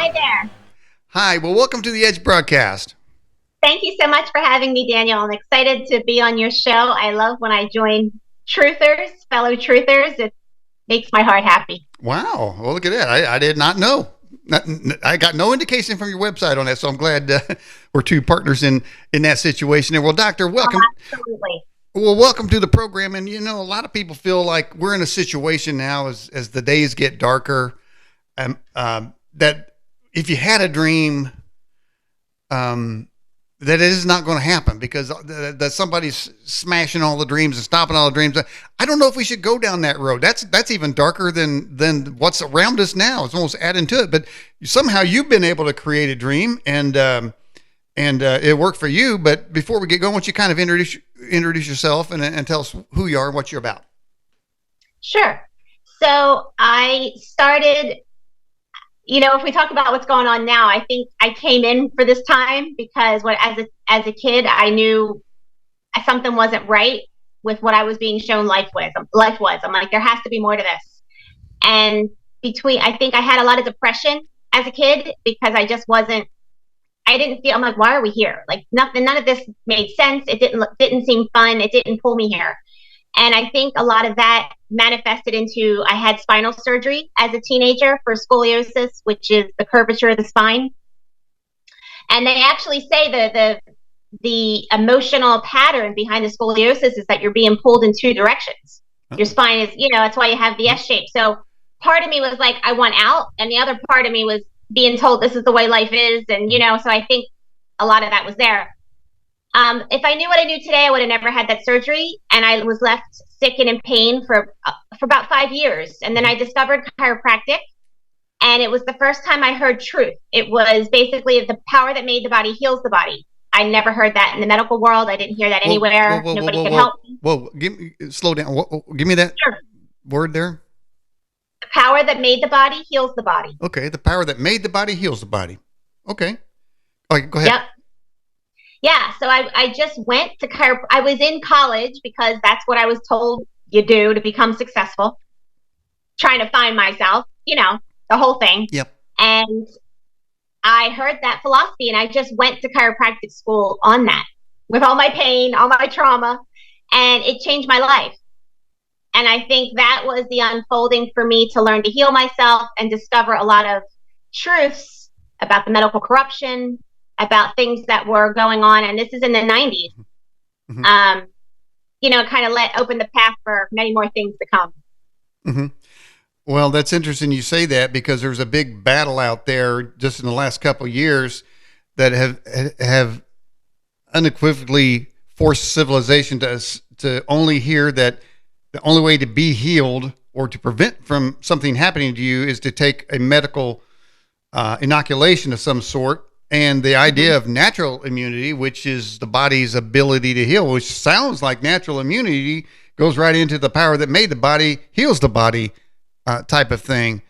Hi there. Hi, well, welcome to the Edge broadcast. Thank you so much for having me, Daniel. I'm excited to be on your show. I love when I join truthers, fellow truthers. It makes my heart happy. Wow, well, look at that. I did not know. I got no indication from your website on that, so I'm glad we're two partners in that situation. And well, Doctor, Oh, welcome. absolutely. Well, welcome to the program. And a lot of people feel like we're in a situation now as the days get darker, that if you had a dream, that it is not going to happen because that somebody's smashing all the dreams and stopping all the dreams. I don't know if we should go down that road. That's even darker than what's around us now. It's almost adding to it. But somehow you've been able to create a dream, and it worked for you. But before we get going, why don't you kind of introduce yourself and tell us who you are and what you're about? Sure. So I started, if we talk about what's going on now, I think I came in for this time because as a kid, I knew something wasn't right with what I was being shown life was. I'm like, there has to be more to this. And I think I had a lot of depression as a kid because I didn't feel, I'm like, why are we here? Like none of this made sense. It didn't seem fun. It didn't pull me here. And I think a lot of that manifested into I had spinal surgery as a teenager for scoliosis, which is the curvature of the spine. And they actually say the emotional pattern behind the scoliosis is that you're being pulled in two directions. Your spine is, that's why you have the S shape. So part of me was like, I want out. And the other part of me was being told this is the way life is. And, so I think a lot of that was there. If I knew what I knew today, I would have never had that surgery. And I was left sick and in pain for about 5 years. And then I discovered chiropractic. And it was the first time I heard truth. It was basically the power that made the body heals the body. I never heard that in the medical world. I didn't hear that anywhere. Nobody could help me. Whoa, slow down. Give me that word there. The power that made the body heals the body. Okay, the power that made the body heals the body. Okay. All right, go ahead. Yep. Yeah, so I just went to I was in college because that's what I was told you do to become successful. Trying to find myself, the whole thing. Yep. And I heard that philosophy and I just went to chiropractic school on that with all my pain, all my trauma, and it changed my life. And I think that was the unfolding for me to learn to heal myself and discover a lot of truths about the medical corruption, about things that were going on. And this is in the 90s. Mm-hmm. Kind of open the path for many more things to come. Mm-hmm. Well, that's interesting you say that because there's a big battle out there just in the last couple of years that have unequivocally forced civilization to only hear that the only way to be healed or to prevent from something happening to you is to take a medical inoculation of some sort. And the idea of natural immunity, which is the body's ability to heal, which sounds like natural immunity, goes right into the power that made the body heals the body type of thing.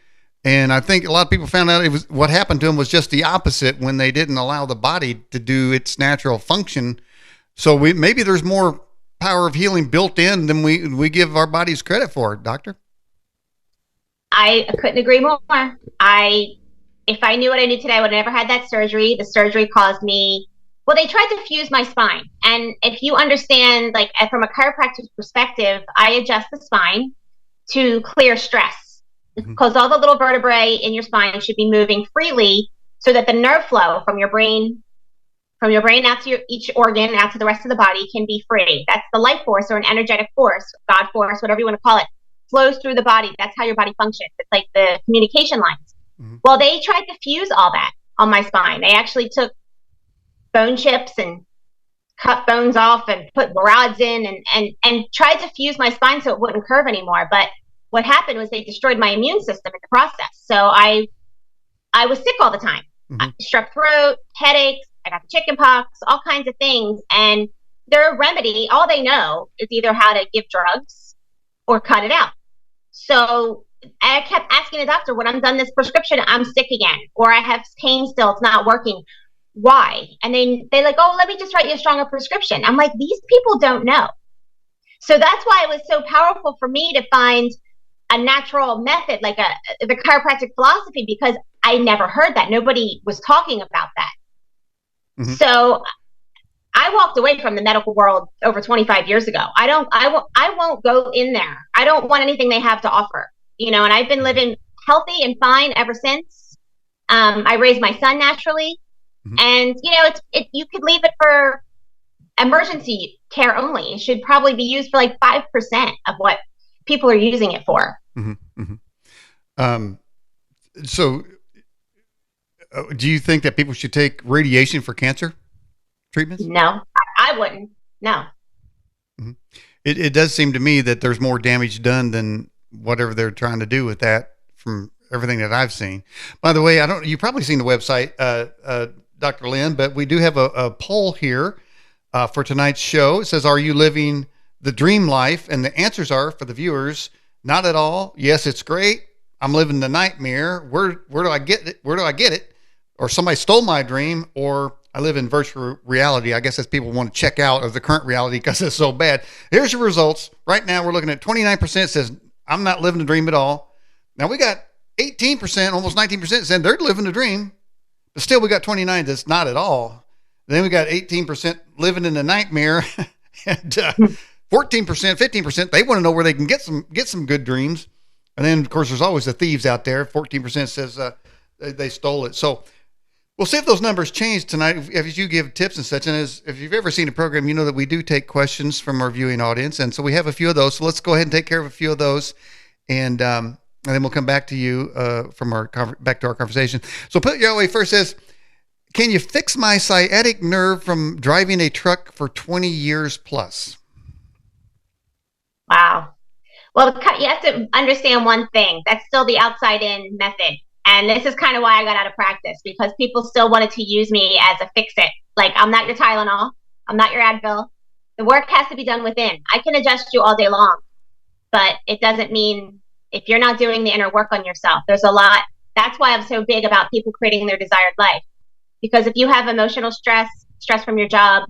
And I think a lot of people found out what happened to them was just the opposite when they didn't allow the body to do its natural function. So maybe there's more power of healing built in than we give our bodies credit for, Doctor. I couldn't agree more. If I knew what I knew today, I would have never had that surgery. The surgery caused me, they tried to fuse my spine. And if you understand, from a chiropractor's perspective, I adjust the spine to clear stress because all the little vertebrae in your spine should be moving freely so that the nerve flow from your brain out to each organ, out to the rest of the body can be free. That's the life force or an energetic force, God force, whatever you want to call it, flows through the body. That's how your body functions. It's like the communication lines. Mm-hmm. Well, they tried to fuse all that on my spine. They actually took bone chips and cut bones off and put rods in and tried to fuse my spine so it wouldn't curve anymore. But what happened was they destroyed my immune system in the process. So I was sick all the time. Mm-hmm. Strep throat, headaches, I got the chicken pox, all kinds of things. And their remedy, all they know is either how to give drugs or cut it out. So I kept asking the doctor, when I'm done this prescription, I'm sick again, or I have pain still, it's not working. Why? And then they're like, oh, let me just write you a stronger prescription. I'm like, these people don't know. So that's why it was so powerful for me to find a natural method, like the chiropractic philosophy, because I never heard that. Nobody was talking about that. Mm-hmm. So I walked away from the medical world over 25 years ago. I won't go in there. I don't want anything they have to offer, and I've been living healthy and fine ever since. I raised my son naturally, Mm-hmm. and you could leave it for emergency care only. It should probably be used for like 5% of what people are using it for. Mm-hmm. Mm-hmm. Um, so do you think that people should take radiation for cancer treatments? No, I wouldn't. No. Mm-hmm. It does seem to me that there's more damage done than whatever they're trying to do with that, from everything that I've seen. By the way, you've probably seen the website, Dr. Lynn, but we do have a poll here for tonight's show. It says, are you living the dream life? And the answers are, for the viewers, not at all. Yes, it's great. I'm living the nightmare. Where do I get it? Where do I get it? Or somebody stole my dream, or I live in virtual reality. I guess as people want to check out of the current reality because it's so bad. Here's your results. Right now, we're looking at 29% says, I'm not living the dream at all. Now, we got 18%, almost 19% saying they're living the dream. But still, we got 29 that's not at all. Then we got 18% living in the nightmare. And 14%, 15%, they want to know where they can get some good dreams. And then, of course, there's always the thieves out there. 14% says they stole it. So we'll see if those numbers change tonight if you give tips and such. And if you've ever seen a program, you know that we do take questions from our viewing audience. And so we have a few of those. So let's go ahead and take care of a few of those. And then we'll come back to you back to our conversation. So Put Your Way first says, can you fix my sciatic nerve from driving a truck for 20 years plus? Wow. Well, you have to understand one thing. That's still the outside in method. And this is kind of why I got out of practice, because people still wanted to use me as a fix-it. Like, I'm not your Tylenol. I'm not your Advil. The work has to be done within. I can adjust you all day long, but it doesn't mean if you're not doing the inner work on yourself. There's a lot. That's why I'm so big about people creating their desired life. Because if you have emotional stress from your job,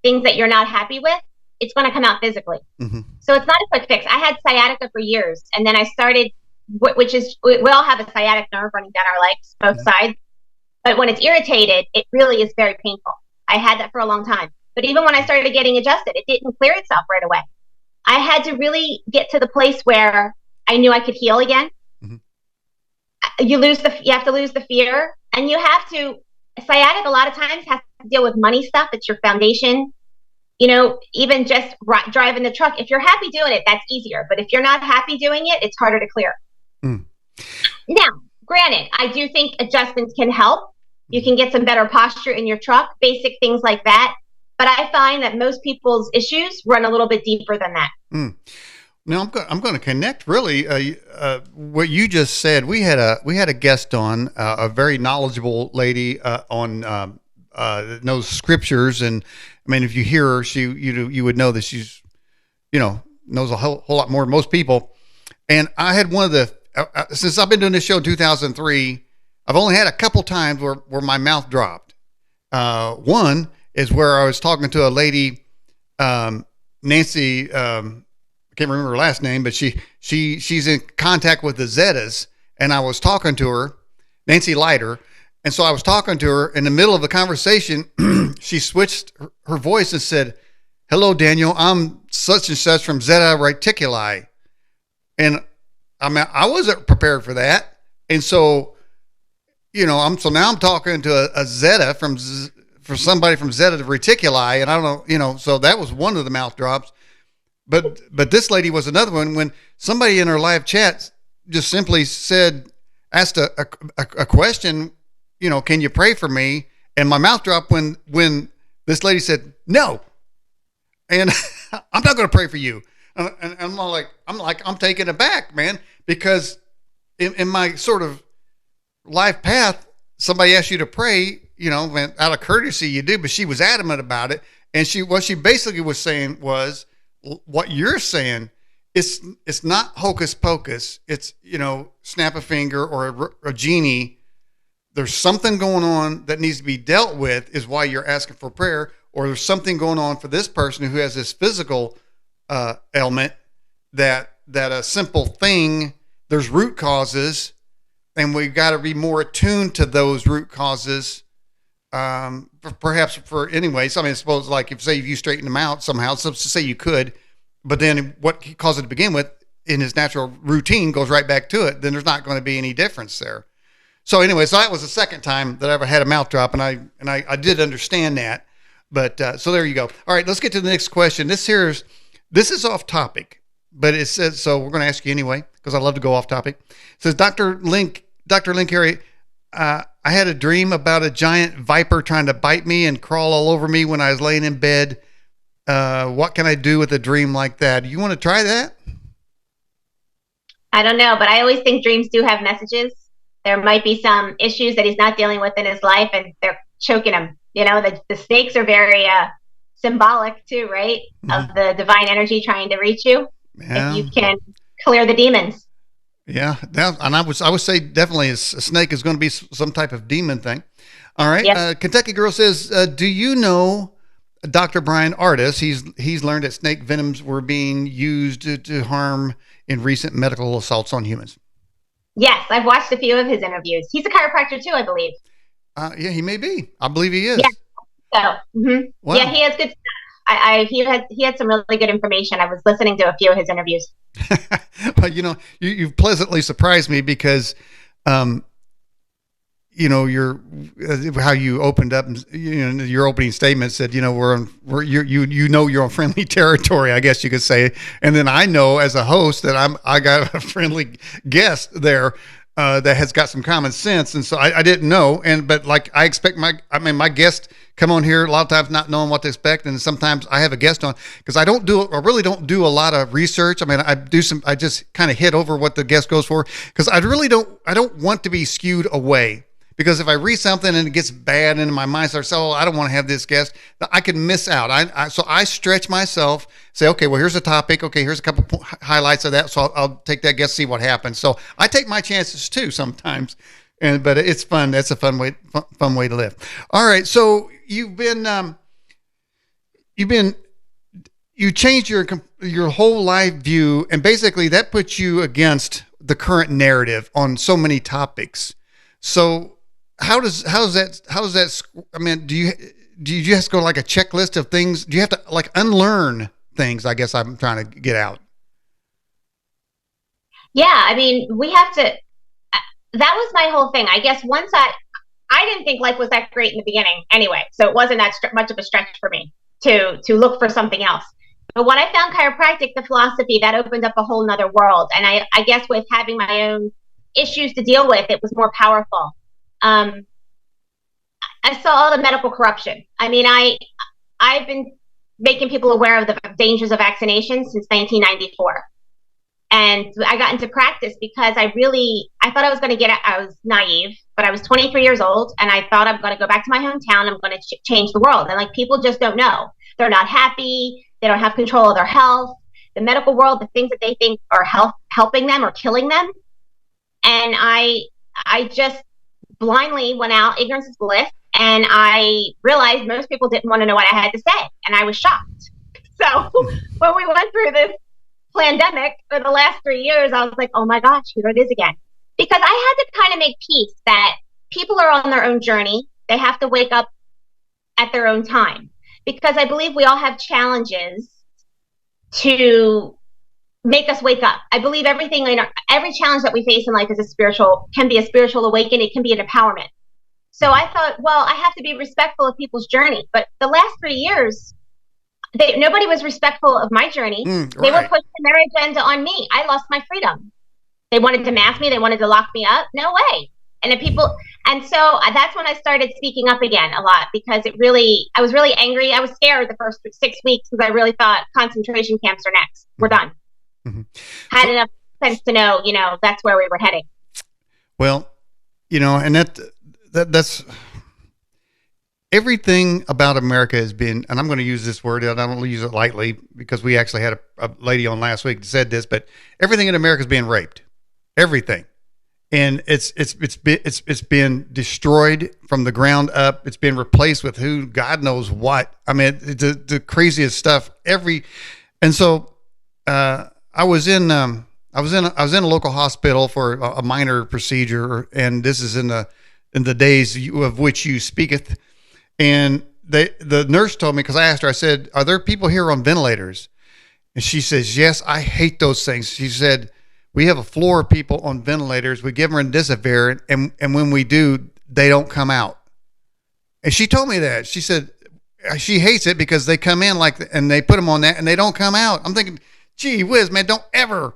things that you're not happy with, it's going to come out physically. Mm-hmm. So it's not a quick fix. I had sciatica for years, and then I started, which is, we all have a sciatic nerve running down our legs, both sides. But when it's irritated, it really is very painful. I had that for a long time. But even when I started getting adjusted, it didn't clear itself right away. I had to really get to the place where I knew I could heal again. Mm-hmm. You have to lose the fear, and you have to, sciatic a lot of times has to deal with money stuff. It's your foundation. Even just driving the truck, if you're happy doing it, that's easier. But if you're not happy doing it, it's harder to clear. Mm. Now, granted, I do think adjustments can help. You can get some better posture in your truck, basic things like that. But I find that most people's issues run a little bit deeper than that. Mm. Now, I'm going to connect really what you just said. We had a guest on, a very knowledgeable lady on knows scriptures, and I mean, if you hear her, you would know that she's knows a whole lot more than most people. And I had one of the since I've been doing this show in 2003, I've only had a couple times where my mouth dropped. One is where I was talking to a lady, Nancy. I can't remember her last name, but she's in contact with the Zetas, and I was talking to her, Nancy Leiter. And so I was talking to her in the middle of the conversation. She switched her voice and said, "Hello, Daniel. I'm such and such from Zeta Reticuli." And I mean, I wasn't prepared for that. And so, now I'm talking to a Zeta for somebody from Zeta Reticuli. And I don't know, so that was one of the mouth drops. But this lady was another one when somebody in her live chat just simply asked a question, can you pray for me? And my mouth dropped when this lady said, no. And I'm not going to pray for you. And I'm taken aback, man, because in my sort of life path, somebody asked you to pray, out of courtesy you do, but she was adamant about it. And what she basically was saying was, what you're saying, it's not hocus pocus. It's, snap a finger or a genie. There's something going on that needs to be dealt with is why you're asking for prayer, or there's something going on for this person who has this physical ailment that a simple thing there's root causes, and we've got to be more attuned to those root causes. Perhaps for anyways, I mean, suppose like if say if you straighten them out somehow, so say you could, but then what caused it to begin with in his natural routine goes right back to it, then there's not going to be any difference there. So anyway, so that was the second time that I ever had a mouth drop, and I did understand that. But so there you go. All right, let's get to the next question. This is off topic, but it says, so we're going to ask you anyway because I love to go off topic. It says, Dr. Lynn Carey, I had a dream about a giant viper trying to bite me and crawl all over me when I was laying in bed. What can I do with a dream like that? You want to try that? I don't know, but I always think dreams do have messages. There might be some issues that he's not dealing with in his life, and they're choking him. You know, the snakes are very symbolic too, right? Mm-hmm. Of the divine energy trying to reach you. Yeah. If you can clear the demons. Yeah, and I would say definitely a snake is going to be some type of demon thing. All right. Yep. Kentucky Girl says, do you know Dr. Brian Ardis? He's learned that snake venoms were being used to harm in recent medical assaults on humans. Yes, I've watched a few of his interviews. He's a chiropractor too, I believe. Yeah, he may be. I believe he is. Yeah. So, wow. Yeah, he has good. He had some really good information. I was listening to a few of his interviews. Well, you've pleasantly surprised me because, how you opened up, your opening statement said, you're on friendly territory, I guess you could say. And then I know as a host that I got a friendly guest there, that has got some common sense. And so I didn't know. But like, I expect my guest come on here a lot of times not knowing what to expect. And sometimes I have a guest on because I really don't do a lot of research. I mean, I just kind of hit over what the guest goes for because I don't want to be skewed away. Because if I read something and it gets bad into my mind, I don't want to have this guest, I can miss out. So I stretch myself, say, okay, well, here's a topic. Okay, here's a couple highlights of that. So I'll take that guest, see what happens. So I take my chances too sometimes, but it's fun. That's a fun way to live. All right, so you changed your whole life view, and basically that puts you against the current narrative on so many topics. So how does that? I mean, do you just go like a checklist of things? Do you have to like unlearn things? I guess I'm trying to get out. Yeah, I mean, we have to. That was my whole thing. I guess once I didn't think life was that great in the beginning anyway, so it wasn't that much of a stretch for me to look for something else. But when I found chiropractic, the philosophy, that opened up a whole nother world. And I guess with having my own issues to deal with, it was more powerful. I saw all the medical corruption. I mean, I've been making people aware of the dangers of vaccinations since 1994. And I got into practice because I thought I was going to I was naive, but I was 23 years old and I thought I'm going to go back to my hometown. I'm going to change the world. And like, people just don't know. They're not happy. They don't have control of their health. The medical world, the things that they think are helping them or killing them. And I just blindly went out, ignorance is bliss, and I realized most people didn't want to know what I had to say, and I was shocked. So when we went through this pandemic for the last 3 years, I was like, oh my gosh, here it is again. Because I had to kind of make peace that people are on their own journey. They have to wake up at their own time. Because I believe we all have challenges to make us wake up. I believe every challenge that we face in life can be a spiritual awakening. It can be an empowerment. So I thought, well, I have to be respectful of people's journey. But the last 3 years, nobody was respectful of my journey. Right. They were pushing their agenda on me. I lost my freedom. They wanted to mask me. They wanted to lock me up. No way. And so that's when I started speaking up again a lot, because I was really angry. I was scared the first 6 weeks because I really thought concentration camps are next. We're done. Mm-hmm. Had enough sense to know, that's where we were heading. Well, and that's everything about America has been, and I'm going to use this word, and I don't use it lightly because we actually had a lady on last week that said this, but everything in America is being raped. Everything. And it's been destroyed from the ground up. It's been replaced with who God knows what. I mean, the craziest stuff. And so I was in I was in a local hospital for a minor procedure, and this is in the days of which you speaketh. And the nurse told me, because I asked her, I said, "Are there people here on ventilators?" And she says, "Yes, I hate those things." She said, "We have a floor of people on ventilators. We give them remdesivir, and when we do, they don't come out." And she told me that. She said she hates it because they come in and they put them on that and they don't come out. I'm thinking, gee whiz, man, don't ever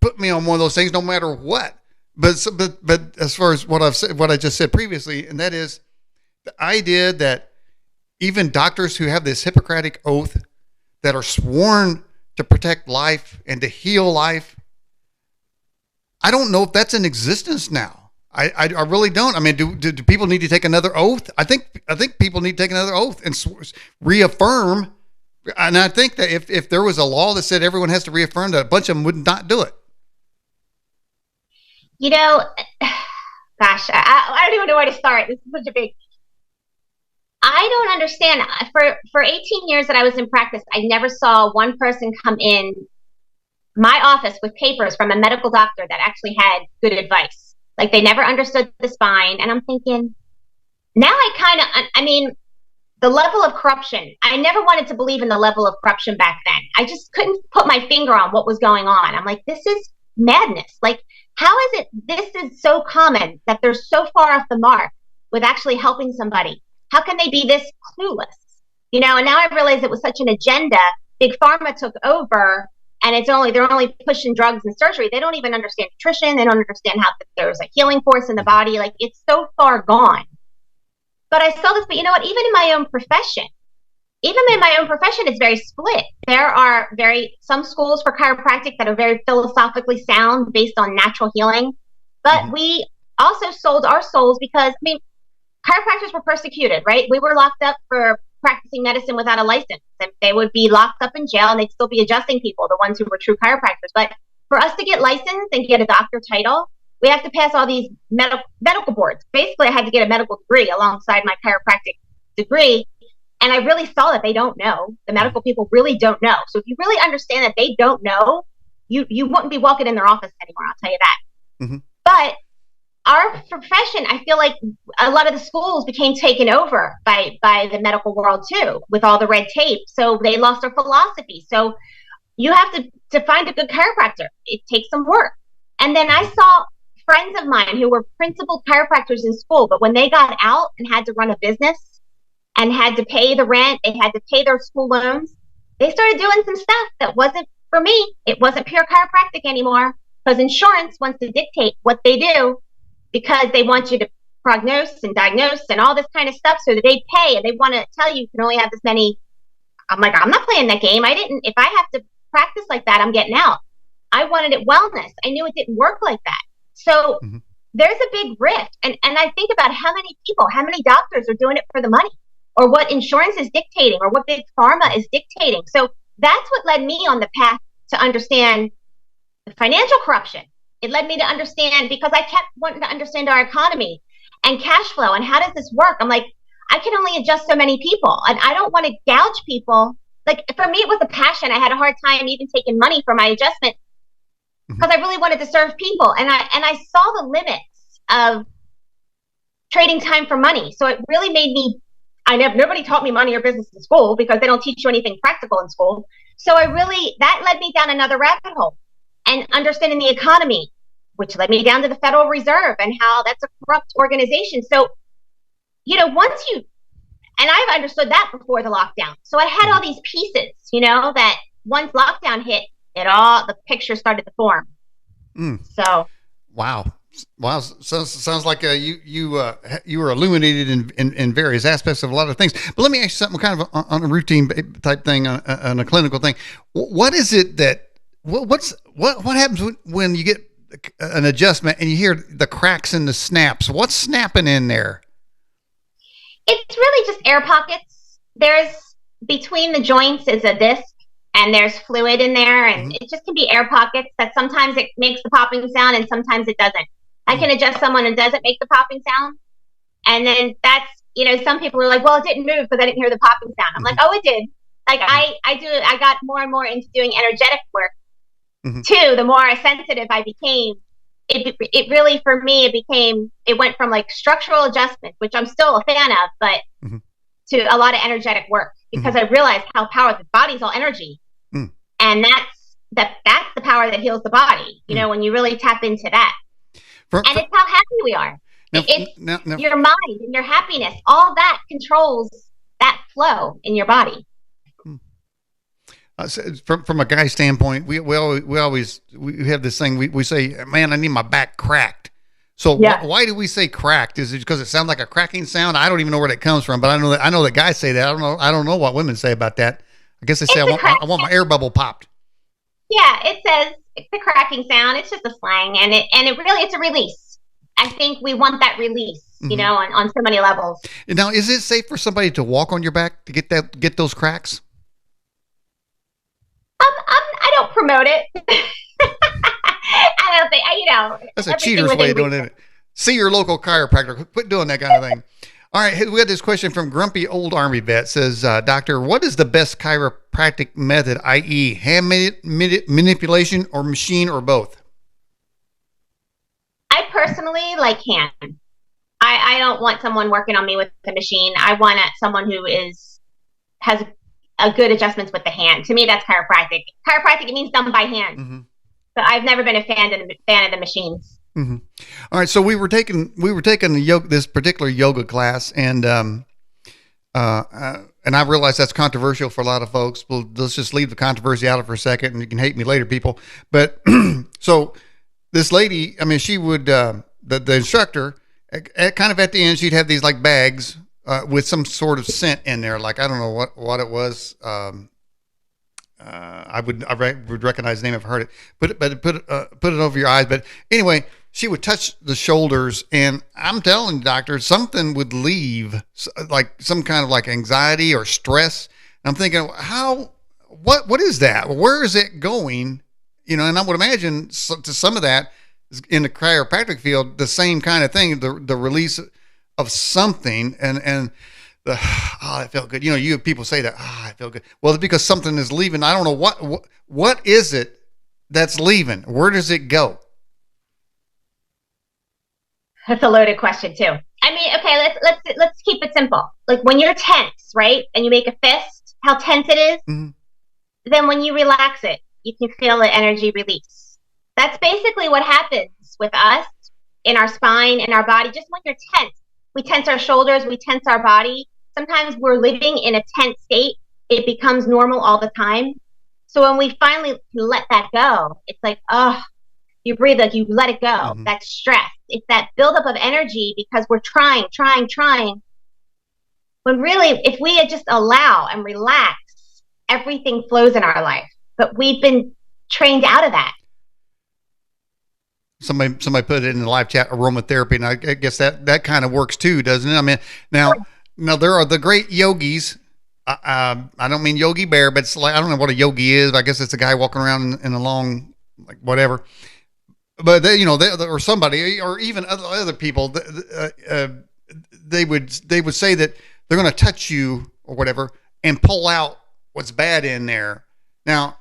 put me on one of those things, no matter what. But as far as what I've said, what I just said previously, and that is the idea that even doctors who have this Hippocratic oath that are sworn to protect life and to heal life, I don't know if that's in existence now. I really don't. I mean, do people need to take another oath? I think people need to take another oath and reaffirm. And I think that if there was a law that said everyone has to reaffirm, that a bunch of them would not do it. You know, gosh, I don't even know where to start. This is such a big. I don't understand. For 18 years that I was in practice, I never saw one person come in my office with papers from a medical doctor that actually had good advice. Like they never understood the spine. And I'm thinking, now I mean, the level of corruption, I never wanted to believe in the level of corruption back then. I just couldn't put my finger on what was going on. I'm like, this is madness. Like, how is it this is so common that they're so far off the mark with actually helping somebody? How can they be this clueless? And now I realize it was such an agenda. Big Pharma took over, and they're only pushing drugs and surgery. They don't even understand nutrition. They don't understand how there's a healing force in the body. Like, it's so far gone. But I saw this, but you know what? Even in my own profession, it's very split. There are some schools for chiropractic that are very philosophically sound based on natural healing. But we also sold our souls because, chiropractors were persecuted, right? We were locked up for practicing medicine without a license, and they would be locked up in jail and they'd still be adjusting people, the ones who were true chiropractors. But for us to get licensed and get a doctor title, we have to pass all these medical boards. Basically, I had to get a medical degree alongside my chiropractic degree. And I really saw that they don't know. The medical people really don't know. So if you really understand that they don't know, you wouldn't be walking in their office anymore, I'll tell you that. Mm-hmm. But our profession, I feel like a lot of the schools became taken over by the medical world too, with all the red tape. So they lost their philosophy. So you have to find a good chiropractor. It takes some work. And then I saw friends of mine who were principal chiropractors in school, but when they got out and had to run a business and had to pay the rent, they had to pay their school loans, they started doing some stuff that wasn't for me. It wasn't pure chiropractic anymore, because insurance wants to dictate what they do, because they want you to prognose and diagnose and all this kind of stuff, so that they pay and they want to tell you can only have this many. I'm like, I'm not playing that game. If I have to practice like that, I'm getting out. I wanted it wellness. I knew it didn't work like that. So there's a big rift. And I think about how many doctors are doing it for the money, or what insurance is dictating, or what big pharma is dictating. So that's what led me on the path to understand the financial corruption. It led me to understand, because I kept wanting to understand our economy and cash flow and how does this work? I'm like, I can only adjust so many people, and I don't want to gouge people. Like, for me, it was a passion. I had a hard time even taking money for my adjustment, because I really wanted to serve people. And I saw the limits of trading time for money. So it really made me, nobody taught me money or business in school, because they don't teach you anything practical in school. So that led me down another rabbit hole, and understanding the economy, which led me down to the Federal Reserve and how that's a corrupt organization. So, and I've understood that before the lockdown. So I had all these pieces, that once lockdown hit, the picture started to form. So, wow. So, sounds like you were illuminated in various aspects of a lot of things. But let me ask you something kind of on a routine type thing, on a clinical thing. What is it that what happens when you get an adjustment and you hear the cracks and the snaps? What's snapping in there? It's really just air pockets. There's between the joints is a disc, and there's fluid in there, and it just can be air pockets that sometimes it makes the popping sound and sometimes it doesn't. I can adjust someone and doesn't make the popping sound. And then that's, some people are like, well, it didn't move because I didn't hear the popping sound. I'm like, oh, it did. Like I got more and more into doing energetic work. Mm-hmm. Two, the more sensitive I became, it really, for me, it went from like structural adjustments, which I'm still a fan of, but Mm-hmm. to a lot of energetic work, because Mm-hmm. I realized how powerful the body's all energy. Mm. And that's the power that heals the body, Mm. when you really tap into that. And For, it's how happy we are. now, It's now, your mind and your happiness. All that controls that flow in your body. So from a guy standpoint, we always we have this thing we say, man, I need my back cracked. So Yeah. why do we say cracked? Is it because it sounds like a cracking sound? I don't even know where that comes from, but I know that guys say that. I don't know what women say about that. I guess they say It's a crack. I want my air bubble popped. Yeah, it says it's a cracking sound. It's just a slang, and it really, it's a release. I think we want that release, Mm-hmm. on so many levels. Now, is it safe for somebody to walk on your back to get those cracks? I don't promote it. I don't think, That's a everything cheater's way within of doing reason. it. See your local chiropractor. Quit doing that kind of thing. All right, we got this question from Grumpy Old Army Vet. Says, Doctor, what is the best chiropractic method, i.e., hand manipulation or machine or both? I personally like hand. I don't want someone working on me with the machine. I want someone who has a good adjustments with the hand. To me, that's chiropractic. Chiropractic, it means done by hand. Mm-hmm. But I've never been a fan of the machines. Mm-hmm. All right, so we were taking this particular yoga class, and I realize that's controversial for a lot of folks. Well, let's just leave the controversy out of it for a second, and you can hate me later, people. But so this lady, I mean, she would the instructor kind of at the end, she'd have these like bags with some sort of scent in there, like I don't know what it was. I would recognize the name if I heard it. Put it over your eyes. But anyway, she would touch the shoulders, and I'm telling you, doctor, something would leave, like some kind of like anxiety or stress. And I'm thinking, what is that? Where is it going? And I would imagine to some of that in the chiropractic field, the same kind of thing, the release of something, and that felt good. You have people say that, I feel good. Well, it's because something is leaving. I don't know what is it that's leaving? Where does it go? That's a loaded question too. I mean, okay, let's keep it simple. Like when you're tense, right, and you make a fist, how tense it is. Mm-hmm. Then when you relax it, you can feel the energy release. That's basically what happens with us in our spine, in our body. Just when you're tense, we tense our shoulders, we tense our body. Sometimes we're living in a tense state. It becomes normal all the time. So when we finally let that go, it's like, you breathe, like you let it go. Mm-hmm. That's stress. It's that buildup of energy because we're trying. When really, if we just allow and relax, everything flows in our life. But we've been trained out of that. Somebody put it in the live chat, aromatherapy, and I guess that kind of works too, doesn't it? I mean, now there are the great yogis. I don't mean Yogi Bear, but it's like, I don't know what a yogi is. I guess it's a guy walking around in a long, like whatever. But they or somebody, or even other people, they would say that they're going to touch you or whatever and pull out what's bad in there. Now,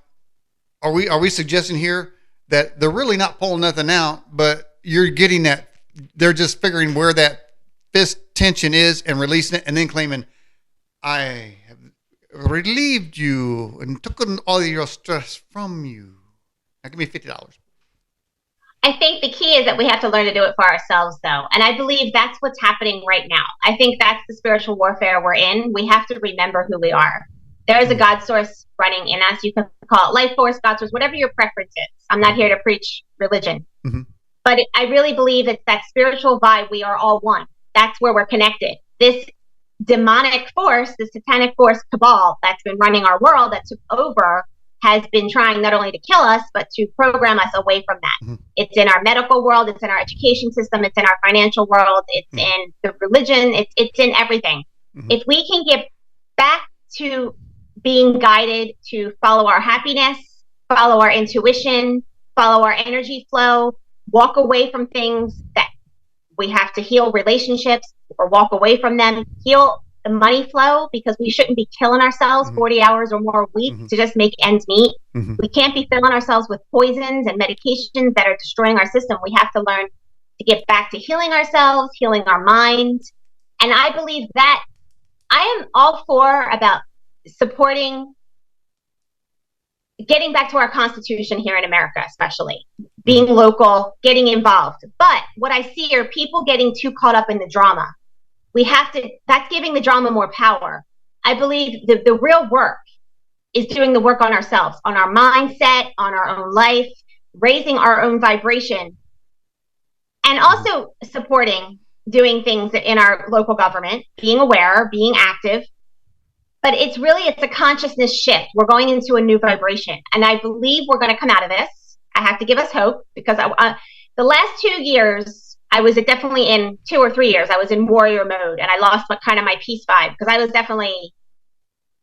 are we suggesting here that they're really not pulling nothing out, but you're getting that they're just figuring where that fist tension is and releasing it, and then claiming, I have relieved you and took all of your stress from you. Now give me $50. I think the key is that we have to learn to do it for ourselves, though. And I believe that's what's happening right now. I think that's the spiritual warfare we're in. We have to remember who we are. There is a God source running in us. You can call it life force, God source, whatever your preference is. I'm not here to preach religion. Mm-hmm. But I really believe it's that spiritual vibe. We are all one. That's where we're connected. This demonic force, this satanic force cabal that's been running our world, that took over, has been trying not only to kill us, but to program us away from that. Mm-hmm. It's in our medical world. It's in our education system. It's in our financial world. It's in the religion. It's in everything. Mm-hmm. If we can get back to being guided to follow our happiness, follow our intuition, follow our energy flow, walk away from things that we have to heal, relationships, or walk away from them, heal the money flow, because we shouldn't be killing ourselves Mm-hmm. 40 hours or more a week Mm-hmm. to just make ends meet. Mm-hmm. We can't be filling ourselves with poisons and medications that are destroying our system. We have to learn to get back to healing ourselves, healing our mind. And I believe that I am all for about supporting getting back to our Constitution here in America, especially being local, getting involved. But what I see are people getting too caught up in the drama. We have to, that's giving the drama more power. I believe the real work is doing the work on ourselves, on our mindset, on our own life, raising our own vibration, and also supporting doing things in our local government, being aware, being active. But it's a consciousness shift. We're going into a new vibration, and I believe we're going to come out of this. I have to give us hope, because the last 2 years, I was definitely in 2 or 3 years, I was in warrior mode, and I lost kind of my peace vibe, because I was definitely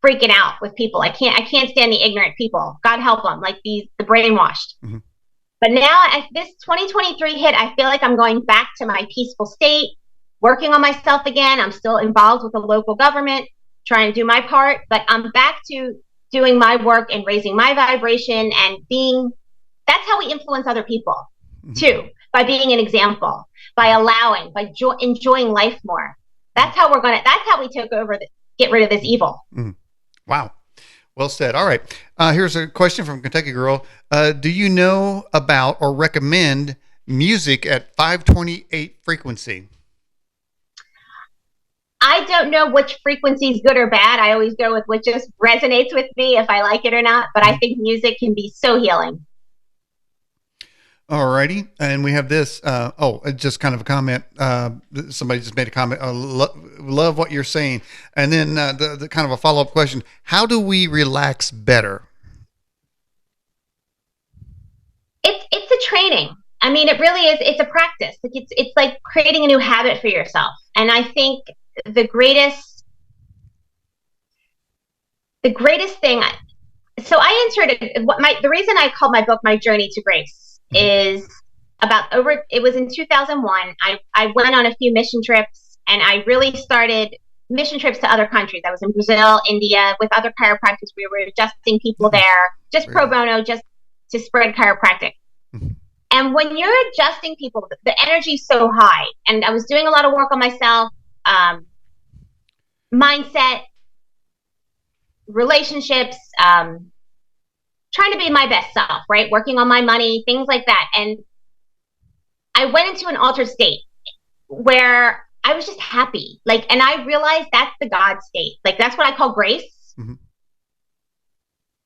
freaking out with people. I can't stand the ignorant people. God help them, like the brainwashed. Mm-hmm. But now, as this 2023 hit, I feel like I'm going back to my peaceful state, working on myself again. I'm still involved with the local government, trying to do my part, but I'm back to doing my work and raising my vibration and that's how we influence other people too, by being an example, by allowing, by enjoying life more. That's how we took over, get rid of this evil. Mm-hmm. Wow. Well said. All right. Here's a question from Kentucky Girl. Do you know about or recommend music at 528 frequency? I don't know which frequency is good or bad. I always go with what just resonates with me, if I like it or not. But I think music can be so healing. All righty. And we have this. Just kind of a comment. Somebody just made a comment. Love what you're saying. And then the kind of a follow-up question. How do we relax better? It's a training. I mean, it really is. It's a practice. It's like creating a new habit for yourself. And I think the greatest thing. So I entered the reason I called my book My Journey to Grace is it was in 2001. I went on a few mission trips, and I really started mission trips to other countries. I was in Brazil, India, with other chiropractors. We were adjusting people there, just pro bono, just to spread chiropractic. And when you're adjusting people, the energy's so high. And I was doing a lot of work on myself, mindset, relationships, trying to be my best self, right? Working on my money, things like that. And I went into an altered state where I was just happy. And I realized that's the God state. That's what I call grace. Mm-hmm.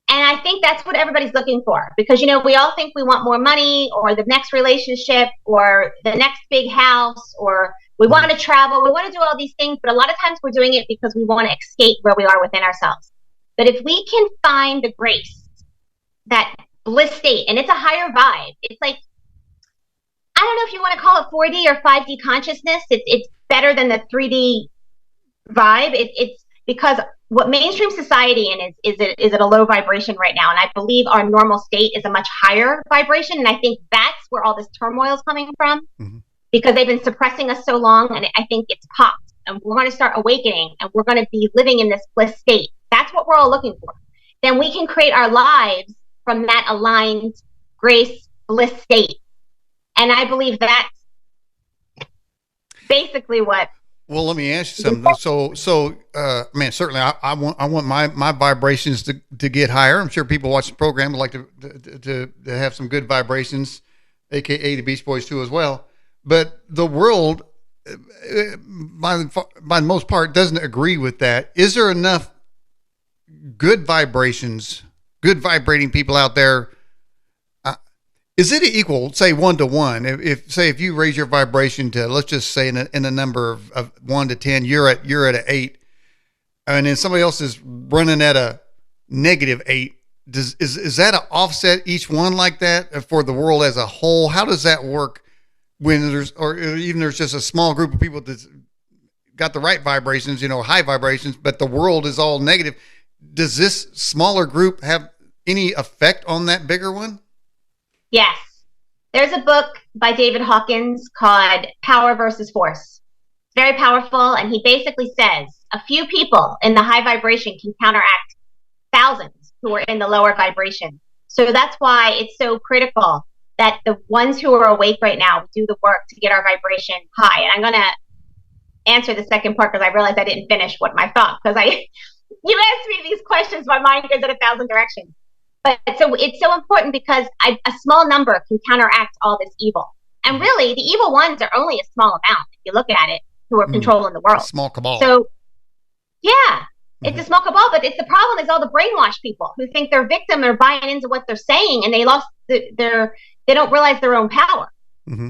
And I think that's what everybody's looking for, because, we all think we want more money or the next relationship or the next big house, or we want to travel. We want to do all these things. But a lot of times we're doing it because we want to escape where we are within ourselves. But if we can find the grace, that bliss state, and it's a higher vibe. It's like, I don't know if you want to call it 4D or 5D consciousness. It's better than the 3D vibe. It's because what mainstream society is at a low vibration right now. And I believe our normal state is a much higher vibration. And I think that's where all this turmoil is coming from, because they've been suppressing us so long. And I think it's popped, and we're going to start awakening, and we're going to be living in this bliss state. That's what we're all looking for. Then we can create our lives from that aligned grace, bliss state. And I believe that's basically what. Well, let me ask you something. So, man, certainly I want my vibrations to get higher. I'm sure people watch the program would like to have some good vibrations, AKA the Beach Boys too as well. But the world, by the most part, doesn't agree with that. Is there enough good vibrations, good vibrating people out there? Is it equal, say 1-to-1? If you raise your vibration to, let's just say in a number of 1 to 10, you're at an 8, and then somebody else is running at a -8. Is that an offset each one like that for the world as a whole? How does that work when there's just a small group of people that's got the right vibrations, high vibrations, but the world is all negative? Does this smaller group have any effect on that bigger one? Yes. There's a book by David Hawkins called Power versus Force. It's very powerful. And he basically says, a few people in the high vibration can counteract thousands who are in the lower vibration. So that's why it's so critical that the ones who are awake right now do the work to get our vibration high. And I'm going to answer the second part because I realized I didn't finish what my thought, because you asked me these questions, my mind goes in a thousand directions. But so it's so important because a small number can counteract all this evil. And really, the evil ones are only a small amount, if you look at it, who are controlling the world. Small cabal. So, yeah, it's a small cabal, but it's the problem is all the brainwashed people who think they're victim are buying into what they're saying, and they don't realize their own power.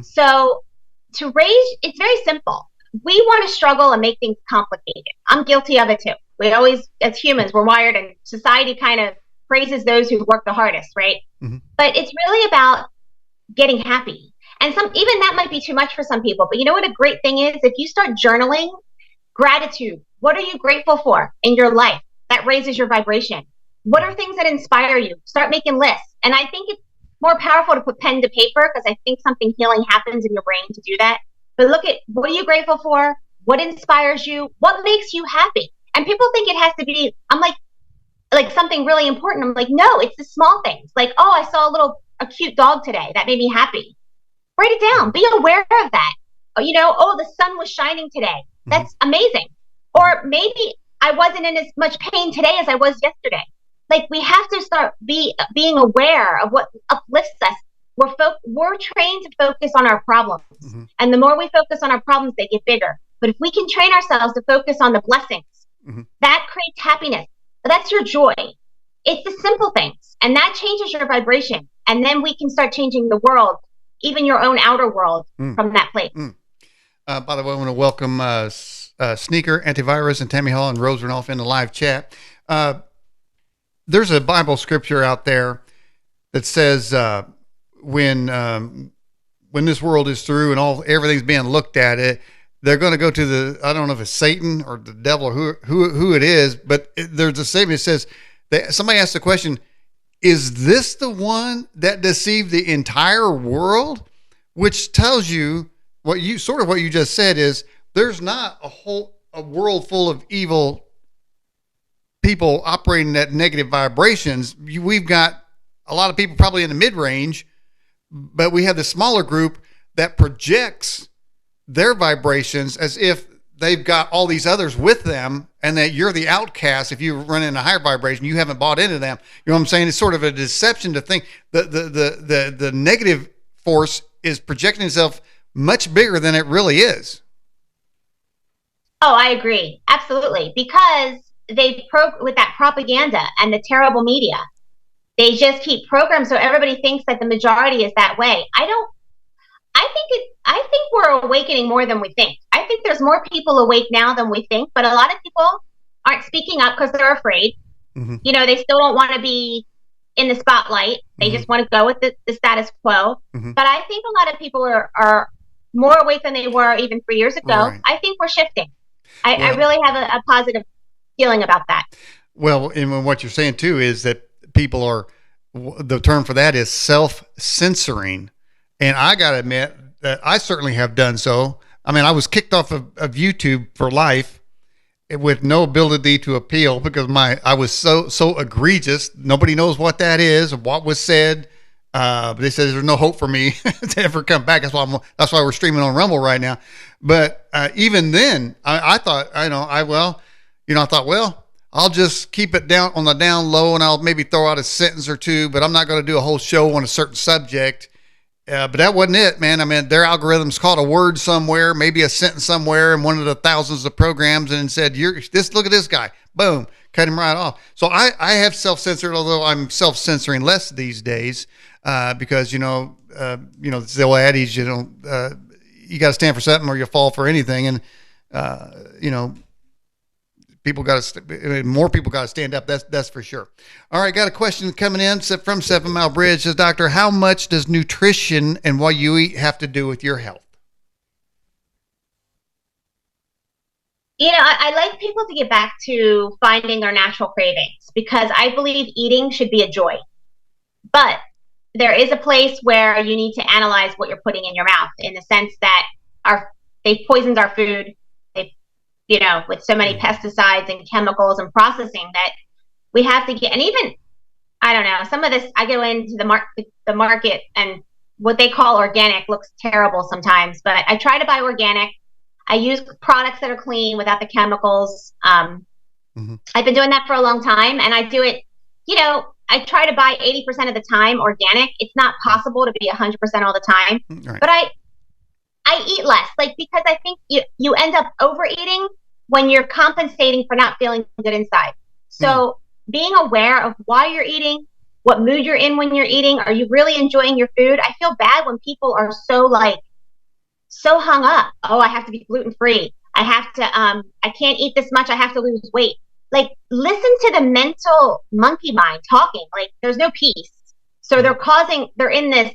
So it's very simple. We want to struggle and make things complicated. I'm guilty of it too. We always, as humans, we're wired, and society kind of praises those who work the hardest, right? But it's really about getting happy. And even that might be too much for some people. But you know what a great thing is? If you start journaling gratitude, what are you grateful for in your life? That raises your vibration. What are things that inspire you? Start making lists. And I think it's more powerful to put pen to paper, because I think something healing happens in your brain to do that. But look at, what are you grateful for? What inspires you? What makes you happy? And people think it has to be, I'm like something really important. I'm like, no, it's the small things. Like, oh, I saw a cute dog today. That made me happy. Write it down. Be aware of that. Oh, the sun was shining today. That's amazing. Or maybe I wasn't in as much pain today as I was yesterday. Like, we have to start being aware of what uplifts us. We're trained to focus on our problems. And the more we focus on our problems, they get bigger. But if we can train ourselves to focus on the blessings, that creates happiness. That's your joy. It's the simple things. And that changes your vibration. And then we can start changing the world, even your own outer world, from that place. By the way, I want to welcome Sneaker, Antivirus, and Tammy Hall and Rose Renoff in the live chat. There's a Bible scripture out there that says when this world is through and everything's being looked at it, they're going to go to I don't know if it's Satan or the devil or who it is, but there's a statement that says that somebody asked the question, is this the one that deceived the entire world? Which tells you what you just said is there's not a world full of evil people operating at negative vibrations. We've got a lot of people probably in the mid-range, but we have the smaller group that projects their vibrations as if they've got all these others with them, and that you're the outcast if you run in a higher vibration. You haven't bought into them. You know what I'm saying? It's sort of a deception to think that the negative force is projecting itself much bigger than it really is. Oh, I agree. Absolutely. Because with that propaganda and the terrible media, they just keep programs so everybody thinks that the majority is that way. I think we're awakening more than we think. I think there's more people awake now than we think, but a lot of people aren't speaking up because they're afraid. They still don't want to be in the spotlight. They just want to go with the status quo. But I think a lot of people are more awake than they were even 3 years ago. Right. I think we're shifting. I really have a positive feeling about that. Well, and what you're saying too is that people are, the term for that is self-censoring. And I got to admit that I certainly have done so. I mean, I was kicked off of YouTube for life with no ability to appeal because I was so egregious. Nobody knows what that is or what was said. But they said there's no hope for me to ever come back. That's why we're streaming on Rumble right now. But even then, I thought, I'll just keep it down on the down low, and I'll maybe throw out a sentence or two, but I'm not going to do a whole show on a certain subject. But that wasn't it, man. I mean, their algorithms caught a word somewhere, maybe a sentence somewhere in one of the thousands of programs, and said, look at this guy. Boom, cut him right off. So I have self-censored, although I'm self-censoring less these days because, it's the old adage, you got to stand for something or you fall for anything. And, more people got to stand up. That's for sure. All right. Got a question coming in from 7 Mile Bridge. Says, Doctor, how much does nutrition and what you eat have to do with your health? I like people to get back to finding their natural cravings because I believe eating should be a joy. But there is a place where you need to analyze what you're putting in your mouth in the sense that they've poisoned our food. with so many pesticides and chemicals and processing that we have to get. And even, I don't know, some of this, I go into the market, and what they call organic looks terrible sometimes, but I try to buy organic. I use products that are clean without the chemicals. I've been doing that for a long time, and I do it, I try to buy 80% of the time organic. It's not possible to be 100% all the time, Right. but I eat less, because I think you end up overeating when you're compensating for not feeling good inside. So being aware of why you're eating, what mood you're in when you're eating, are you really enjoying your food? I feel bad when people are so hung up. Oh, I have to be gluten free. I have to, I can't eat this much. I have to lose weight. Like, listen to the mental monkey mind talking. Like, there's no peace. So they're in this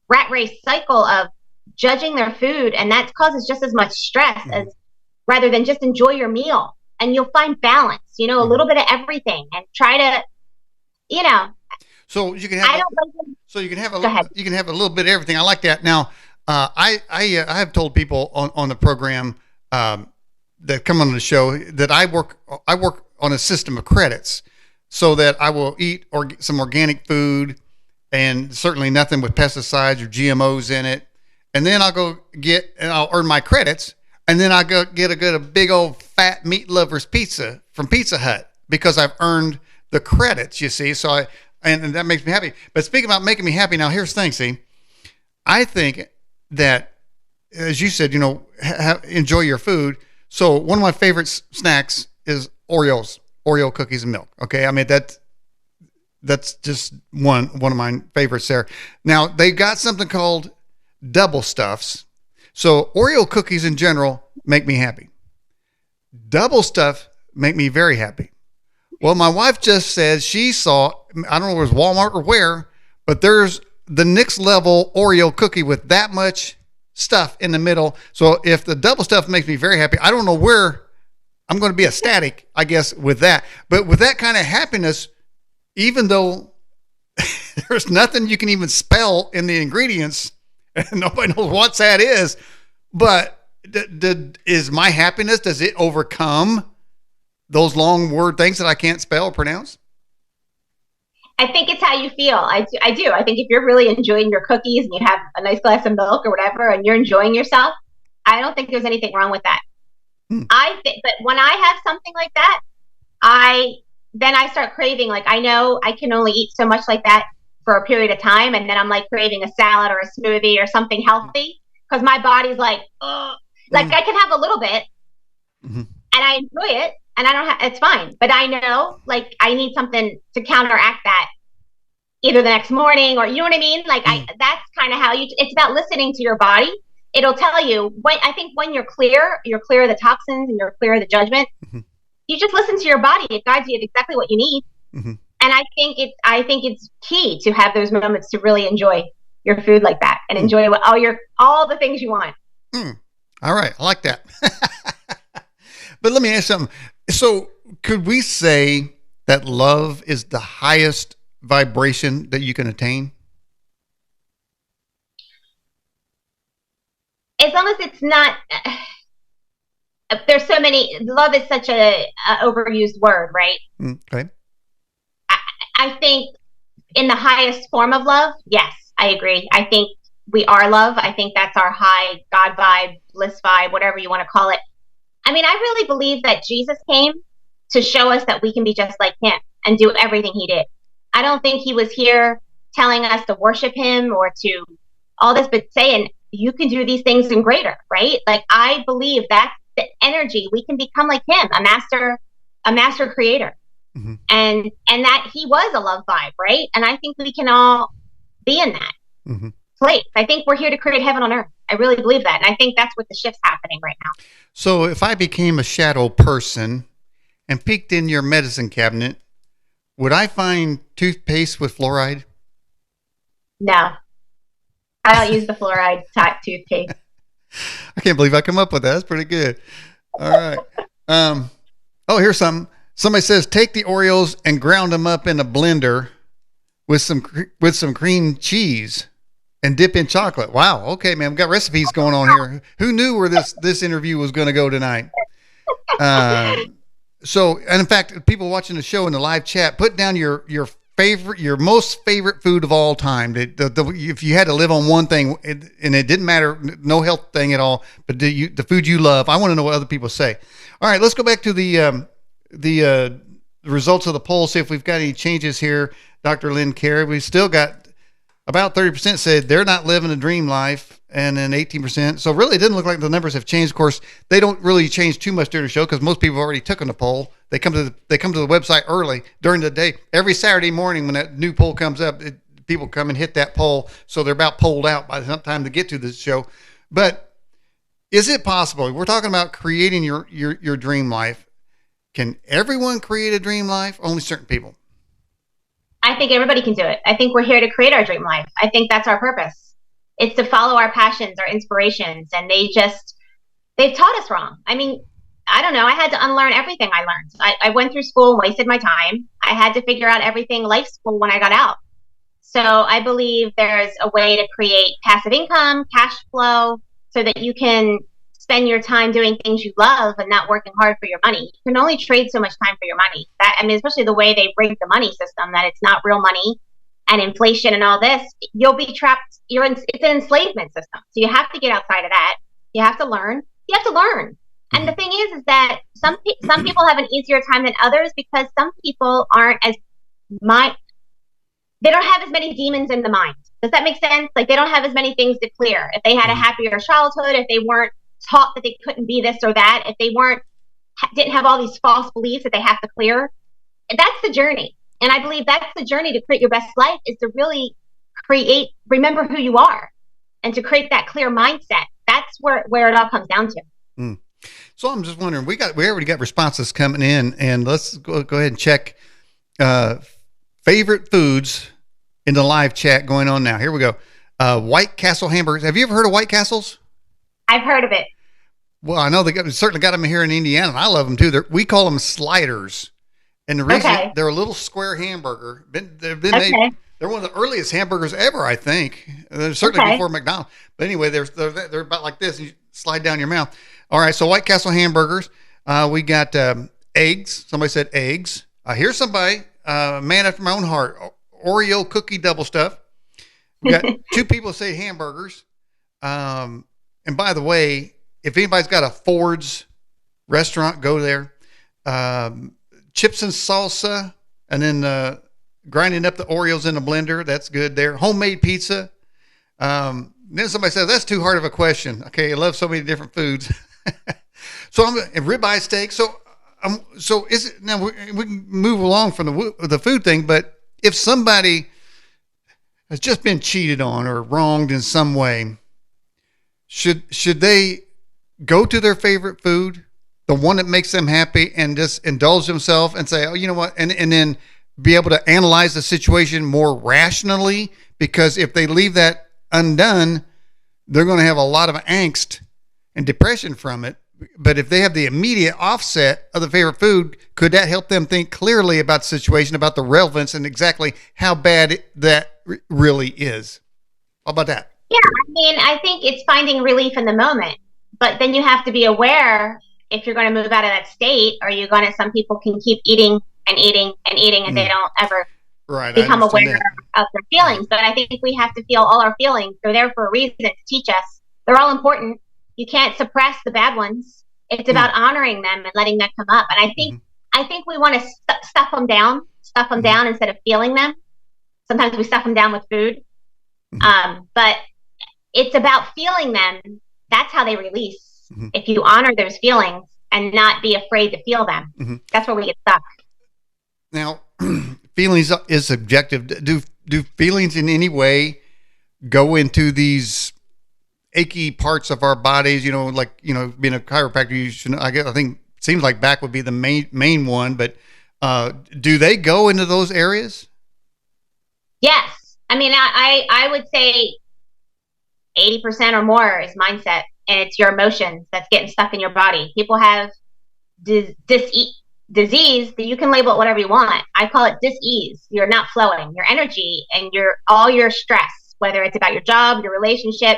rat race cycle of judging their food, and that causes just as much stress as rather than just enjoy your meal. And you'll find balance, a little bit of everything, and try to, So you can have. You can have a little bit of everything. I like that. Now, I have told people on the program that come on the show that I work on a system of credits, so that I will eat some organic food, and certainly nothing with pesticides or GMOs in it. And then I'll earn my credits, and then I'll go get a big old fat meat lover's pizza from Pizza Hut because I've earned the credits, you see. So and that makes me happy. But speaking about making me happy, now here's the thing, see, I think that, as you said, enjoy your food. So one of my favorite snacks is Oreo cookies and milk. Okay. I mean, that's just one of my favorites there. Now they got something called double stuffs. So Oreo cookies in general make me happy. Double stuff make me very happy. Well, my wife just said she saw, I don't know if it was Walmart or where, but there's the next level Oreo cookie with that much stuff in the middle. So if the double stuff makes me very happy, I don't know where I'm going to be ecstatic, I guess, with that. But with that kind of happiness, even though there's nothing you can even spell in the ingredients, and nobody knows what that is, but is my happiness, does it overcome those long word things that I can't spell or pronounce? I think it's how you feel. I do. I think if you're really enjoying your cookies and you have a nice glass of milk or whatever, and you're enjoying yourself, I don't think there's anything wrong with that. But when I have something like that, then I start craving. Like, I know I can only eat so much like that for a period of time, and then I'm like craving a salad or a smoothie or something healthy because my body's like, ugh. Like, I can have a little bit, and I enjoy it, and I don't have, it's fine. But I know, like, I need something to counteract that, either the next morning or, you know what I mean? Like, that's kind of how it's about listening to your body. It'll tell you when you're clear of the toxins and you're clear of the judgment. You just listen to your body. It guides you exactly what you need. And I think it's key to have those moments to really enjoy your food like that and enjoy all the things you want. All right. I like that. But let me ask something. So could we say that love is the highest vibration that you can attain? As long as it's not, there's so many, love is such a overused word, right? Okay. I think in the highest form of love, yes, I agree. I think we are love. I think that's our high God vibe, bliss vibe, whatever you want to call it. I mean, I really believe that Jesus came to show us that we can be just like him and do everything he did. I don't think he was here telling us to worship him or to all this, but saying you can do these things and greater, right? Like, I believe that's the energy. We can become like him, a master creator. And that he was a love vibe, right? And I think we can all be in that place. I think we're here to create heaven on earth. I really believe that. And I think that's what the shift's happening right now. So if I became a shadow person and peeked in your medicine cabinet, would I find toothpaste with fluoride? No. I don't use the fluoride type toothpaste. I can't believe I come up with that. That's pretty good. All right. Oh, here's something. Somebody says, take the Oreos and ground them up in a blender with some cream cheese and dip in chocolate. Wow. Okay, man. We've got recipes going on here. Who knew where this interview was going to go tonight? Uh, so, and in fact, people watching the show in the live chat, put down your favorite, your most favorite food of all time. If you had to live on one thing, and it didn't matter, no health thing at all, but the food you love. I want to know what other people say. All right, let's go back to the results of the poll. See if we've got any changes here, Dr. Lynn Carey. We still got about 30% said they're not living a dream life, and then 18%. So really, it didn't look like the numbers have changed. Of course, they don't really change too much during the show because most people have already taken the poll. They come to the website early during the day. Every Saturday morning when that new poll comes up, people come and hit that poll. So they're about polled out by the time to get to this show. But is it possible? We're talking about creating your dream life. Can everyone create a dream life? Only certain people. I think everybody can do it. I think we're here to create our dream life. I think that's our purpose. It's to follow our passions, our inspirations, and they've taught us wrong. I mean, I don't know. I had to unlearn everything I learned. I went through school, wasted my time. I had to figure out everything life school when I got out. So I believe there's a way to create passive income, cash flow, so that you can spend your time doing things you love and not working hard for your money. You can only trade so much time for your money. Especially the way they rigged the money system, that it's not real money and inflation and all this, you'll be trapped. It's an enslavement system. So you have to get outside of that. You have to learn. You have to learn. And the thing is that some people have an easier time than others because some people they don't have as many demons in the mind. Does that make sense? Like they don't have as many things to clear. If they had a happier childhood, if they weren't taught that they couldn't be this or that, if they didn't have all these false beliefs that they have to clear, that's the journey. And I believe that's the journey to create your best life, is to really remember who you are, and to create that clear mindset. That's where it all comes down to. Mm. So I'm just wondering, we already got responses coming in, and let's go ahead and check favorite foods in the live chat going on now. Here we go. White Castle hamburgers. Have you ever heard of White Castles? I've heard of it. Well, I know certainly got them here in Indiana, and I love them too. We call them sliders. And the reason they're a little square hamburger. They're one of the earliest hamburgers ever, I think. They're certainly before McDonald's. But anyway, they're about like this. And you slide down your mouth. All right, so White Castle hamburgers. We got eggs. Somebody said eggs. Here's somebody, man after my own heart. Oreo cookie double stuff. We got two people say hamburgers. And by the way, if anybody's got a Ford's restaurant, go there. Chips and salsa, and then grinding up the Oreos in a blender. That's good there. Homemade pizza. Then somebody says, that's too hard of a question. Okay, I love so many different foods. So I'm a ribeye steak. So is it now? We can move along from the food thing, but if somebody has just been cheated on or wronged in some way, should they go to their favorite food, the one that makes them happy, and just indulge themselves and say, oh, you know what? And then be able to analyze the situation more rationally, because if they leave that undone, they're going to have a lot of angst and depression from it. But if they have the immediate offset of the favorite food, could that help them think clearly about the situation, about the relevance, and exactly how bad that really is? How about that? Yeah, I mean, I think it's finding relief in the moment. But then you have to be aware, if you're going to move out of that state, some people can keep eating and eating and eating, and they don't ever become aware of their feelings. But I think we have to feel all our feelings. They're there for a reason, to teach us. They're all important. You can't suppress the bad ones. It's about honoring them and letting that come up. And I think we want to stuff them down instead of feeling them. Sometimes we stuff them down with food. But it's about feeling them. That's how they release. If you honor those feelings and not be afraid to feel them, that's where we get stuck. Now, feelings is subjective. Do feelings in any way go into these achy parts of our bodies? Being a chiropractor, I think it seems like back would be the main one, but do they go into those areas? Yes. I mean, I would say 80% or more is mindset, and it's your emotions that's getting stuck in your body. People have disease that you can label it whatever you want. I call it dis-ease. You're not flowing. Your energy and all your stress, whether it's about your job, your relationship,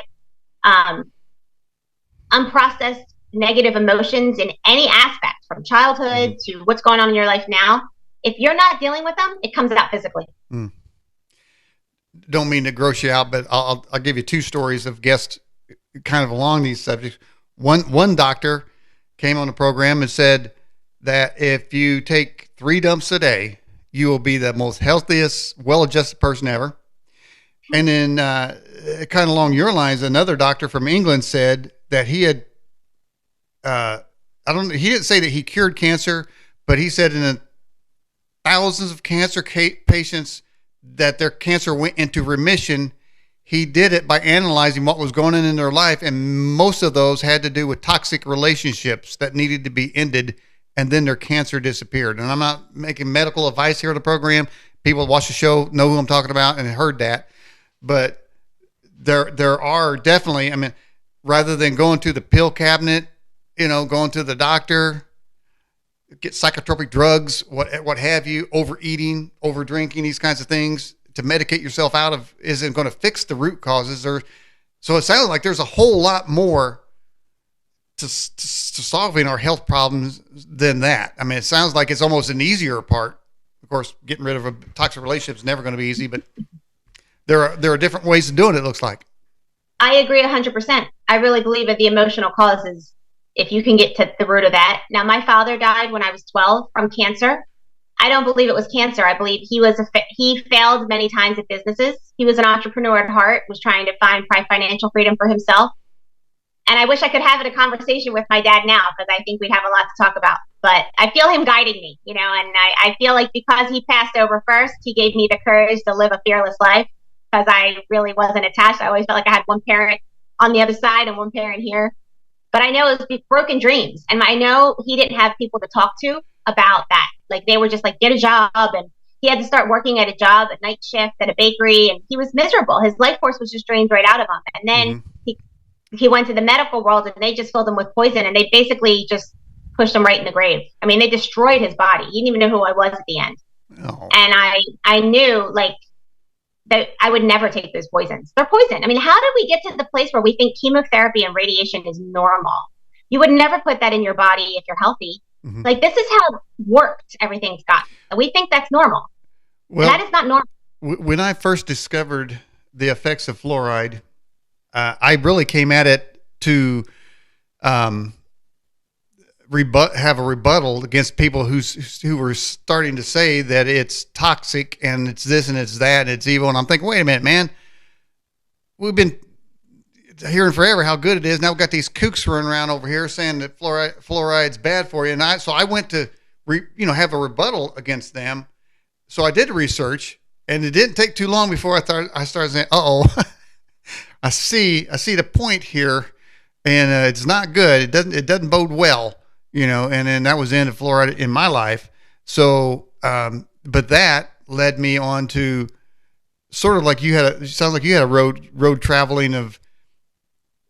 unprocessed negative emotions in any aspect, from from childhood Mm-hmm. to what's going on in your life now. If you're not dealing with them, it comes out physically. Mm. Don't mean to gross you out, but I'll give you two stories of guests kind of along these subjects. One doctor came on the program and said that if you take 3 dumps a day, you will be the most healthiest, well-adjusted person ever. And then, kind of along your lines, another doctor from England said that he had, he didn't say that he cured cancer, but he said in thousands of cancer patients that their cancer went into remission. He did it by analyzing what was going on in their life, and most of those had to do with toxic relationships that needed to be ended, and then their cancer disappeared. And I'm not making medical advice here on the program. People that watch the show know who I'm talking about and heard that. But there are definitely, I mean, rather than going to the pill cabinet, going to the doctor, get psychotropic drugs, what have you, overeating, over drinking, these kinds of things to medicate yourself out of isn't going to fix the root causes. So it sounds like there's a whole lot more to solving our health problems than that. I mean, it sounds like it's almost an easier part. Of course, getting rid of a toxic relationship is never going to be easy, but there are different ways of doing it, looks like. I agree 100%. I really believe that the emotional causes, if you can get to the root of that. Now, my father died when I was 12 from cancer. I don't believe it was cancer. I believe he failed many times at businesses. He was an entrepreneur at heart, was trying to find financial freedom for himself. And I wish I could have a conversation with my dad now, because I think we'd have a lot to talk about. But I feel him guiding me, and I feel like because he passed over first, he gave me the courage to live a fearless life, because I really wasn't attached. I always felt like I had one parent on the other side and one parent here. But I know it was broken dreams. And I know he didn't have people to talk to about that. Like, they were just like, get a job. And he had to start working at a job at night shift at a bakery. And he was miserable. His life force was just drained right out of him. And then he went to the medical world, and they just filled him with poison. And they basically just pushed him right in the grave. I mean, they destroyed his body. He didn't even know who I was at the end. Oh. And I knew, like, that I would never take those poisons. They're poison. I mean, how did we get to the place where we think chemotherapy and radiation is normal? You would never put that in your body if you're healthy. Mm-hmm. Like, this is how warped everything's gotten. We think that's normal. Well, that is not normal. When I first discovered the effects of fluoride, I really came at it to have a rebuttal against people who were starting to say that it's toxic and it's this and it's that and it's evil. And I'm thinking, wait a minute, man, we've been hearing forever how good it is. Now we've got these kooks running around over here saying that fluoride's bad for you. And so I went to, have a rebuttal against them. So I did research, and it didn't take too long before I started saying, I see the point here, and it's not good. It doesn't bode well. And then that was the end of fluoride in my life. So, but that led me on to sort of like it sounds like you had a road traveling of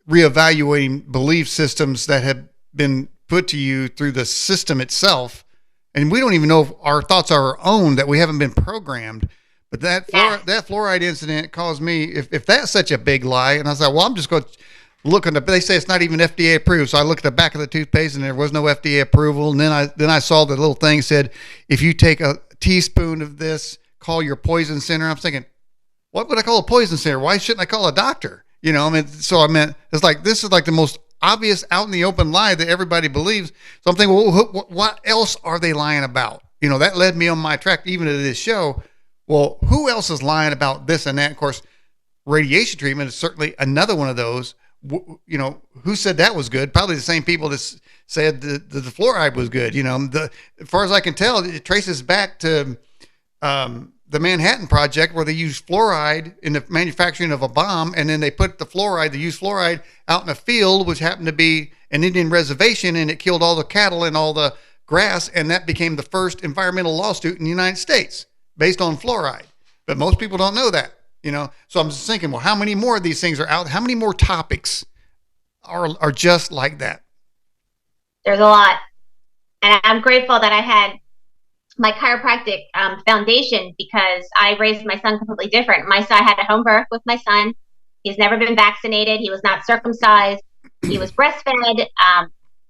reevaluating belief systems that have been put to you through the system itself. And we don't even know if our thoughts are our own, that we haven't been programmed. But that fluoride incident caused me, if that's such a big lie, and I was like, well, I'm just going to look they say it's not even FDA approved. So I looked at the back of the toothpaste, and there was no FDA approval. And then I saw the little thing said, if you take a teaspoon of this, call your poison center. I'm thinking, what would I call a poison center? Why shouldn't I call a doctor? It's like, this is like the most obvious out in the open lie that everybody believes. So I'm thinking, well, what else are they lying about? That led me on my track even to this show. Well, who else is lying about this and that? Of course, radiation treatment is certainly another one of those. Who said that was good? Probably the same people that said the fluoride was good. As far as I can tell, it traces back to the Manhattan Project, where they used fluoride in the manufacturing of a bomb, and then they used fluoride out in a field, which happened to be an Indian reservation, and it killed all the cattle and all the grass, and that became the first environmental lawsuit in the United States based on fluoride. But most people don't know that. So I'm just thinking, well, how many more of these things are out? How many more topics are just like that? There's a lot. And I'm grateful that I had my chiropractic foundation, because I raised my son completely different. I had a home birth with my son. He's never been vaccinated. He was not circumcised. He was breastfed.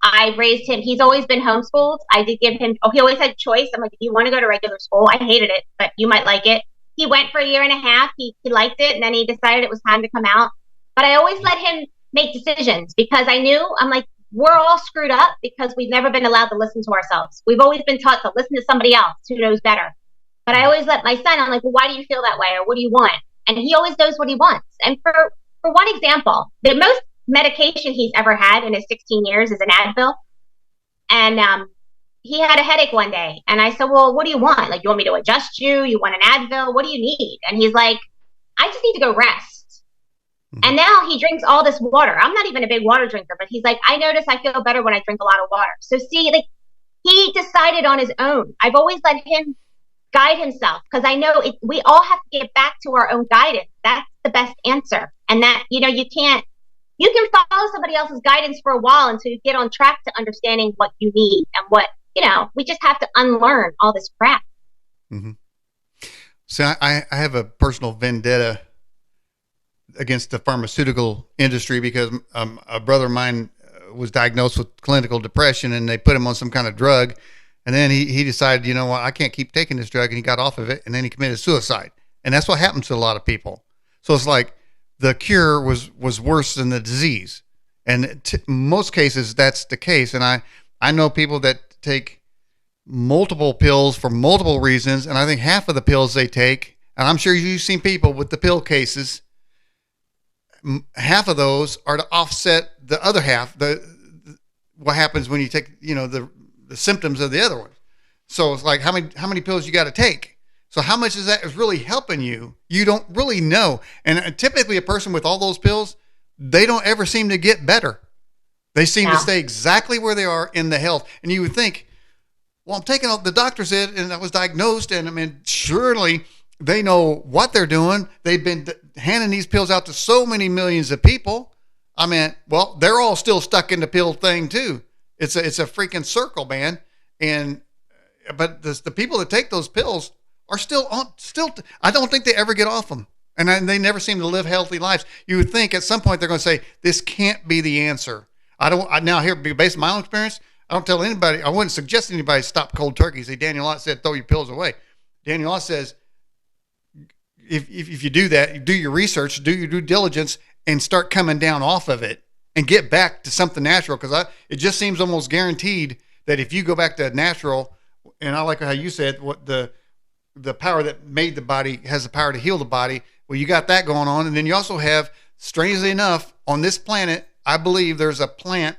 I raised him. He's always been homeschooled. I did give him, he always had choice. I'm like, if you want to go to regular school, I hated it, but you might like it. He went for a year and a half. He liked it. And then he decided it was time to come out. But I always let him make decisions because I knew, I'm like, we're all screwed up because we've never been allowed to listen to ourselves. We've always been taught to listen to somebody else who knows better. But I always let my son, I'm like, well, why do you feel that way? Or what do you want? And he always knows what he wants. And for one example, the most medication he's ever had in his 16 years is an Advil. And he had a headache one day. And I said, well, what do you want? Like, you want me to adjust you? You want an Advil? What do you need? And he's like, I just need to go rest. Mm-hmm. And now he drinks all this water. I'm not even a big water drinker, but he's like, I notice I feel better when I drink a lot of water. So see, like, he decided on his own. I've always let him guide himself because I know we all have to get back to our own guidance. That's the best answer. And that, you can follow somebody else's guidance for a while until you get on track to understanding what you need and what, we just have to unlearn all this crap. Mm-hmm. So I have a personal vendetta against the pharmaceutical industry because a brother of mine was diagnosed with clinical depression and they put him on some kind of drug. And then he decided, you know what, I can't keep taking this drug. And he got off of it and then he committed suicide. And that's what happens to a lot of people. So it's like the cure was worse than the disease. And most cases, that's the case. And I know people that take multiple pills for multiple reasons. And I think half of the pills they take, and I'm sure you've seen people with the pill cases, half of those are to offset the other half, what happens when you take, the symptoms of the other one. So it's like, how many pills you got to take? So how much is that is really helping you? You don't really know. And typically a person with all those pills, they don't ever seem to get better. They seem to stay exactly where they are in the health. And you would think, well, I'm taking all the doctor said, and I was diagnosed. And I mean, surely they know what they're doing. They've been handing these pills out to so many millions of people. I mean, well, they're all still stuck in the pill thing too. It's a freaking circle, man. But the people that take those pills are still, I don't think they ever get off them. And they never seem to live healthy lives. You would think at some point they're going to say, this can't be the answer. Now here, based on my own experience, I don't tell anybody, I wouldn't suggest anybody stop cold turkey. Say, Daniel Ott said, throw your pills away. Daniel Ott says, if you do that, you do your research, do your due diligence, and start coming down off of it and get back to something natural. Because it just seems almost guaranteed that if you go back to natural, and I like how you said what the power that made the body has the power to heal the body. Well, you got that going on. And then you also have, strangely enough, on this planet, I believe there's a plant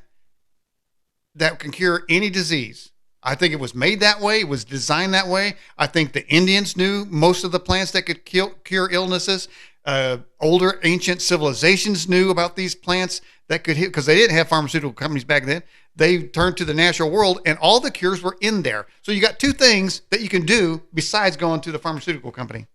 that can cure any disease. I think it was made that way. It was designed that way. I think the Indians knew most of the plants that could cure illnesses. Older ancient civilizations knew about these plants that could heal because they didn't have pharmaceutical companies back then. They turned to the natural world and all the cures were in there. So you got two things that you can do besides going to the pharmaceutical company.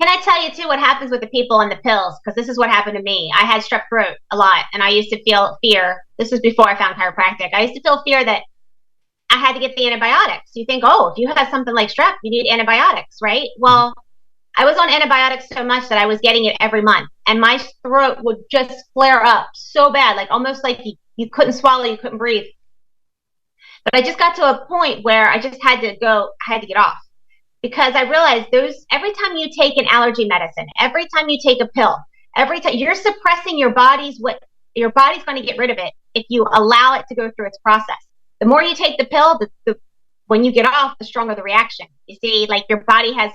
Can I tell you too what happens with the people and the pills? Because this is what happened to me. I had strep throat a lot and I used to feel fear. This was before I found chiropractic. I used to feel fear that I had to get the antibiotics. You think, oh, if you have something like strep, you need antibiotics, right? Well, I was on antibiotics so much that I was getting it every month and my throat would just flare up so bad, like almost like you couldn't swallow, you couldn't breathe. But I just got to a point where I just had to get off because I realized every time you take an allergy medicine, every time you take a pill, every time you're suppressing your body's going to get rid of it if you allow it to go through its process. The more you take the pill, when you get off, the stronger the reaction. You see, like your body has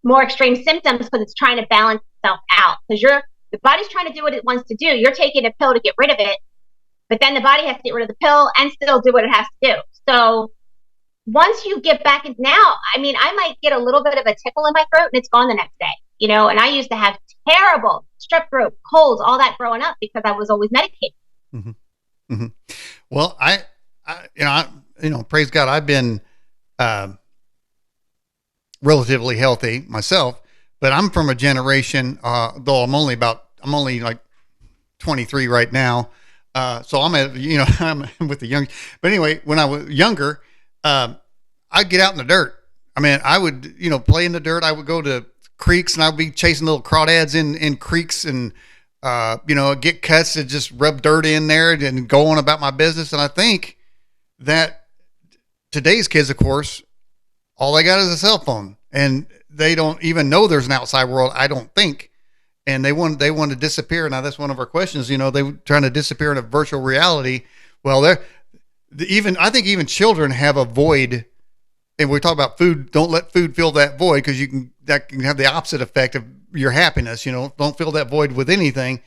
more extreme symptoms because it's trying to balance itself out. Because the body's trying to do what it wants to do. You're taking a pill to get rid of it, but then the body has to get rid of the pill and still do what it has to do. So once you get back in now, I mean, I might get a little bit of a tickle in my throat and it's gone the next day, and I used to have terrible strep throat, colds, all that growing up because I was always medicated. Mm-hmm. Mm-hmm. Well, I praise God, I've been relatively healthy myself, but I'm from a generation, though I'm only like 23 right now. So I'm with the young, but anyway, when I was younger, I'd get out in the dirt. I mean, I would, play in the dirt. I would go to creeks and I'd be chasing little crawdads in creeks and, get cuts and just rub dirt in there and go on about my business. And I think that today's kids, of course, all they got is a cell phone, and they don't even know there's an outside world, I don't think. And they want to disappear. Now that's one of our questions. They were trying to disappear in a virtual reality. Well, I think even children have a void. And we talk about food. Don't let food fill that void, because that can have the opposite effect of your happiness. Don't fill that void with anything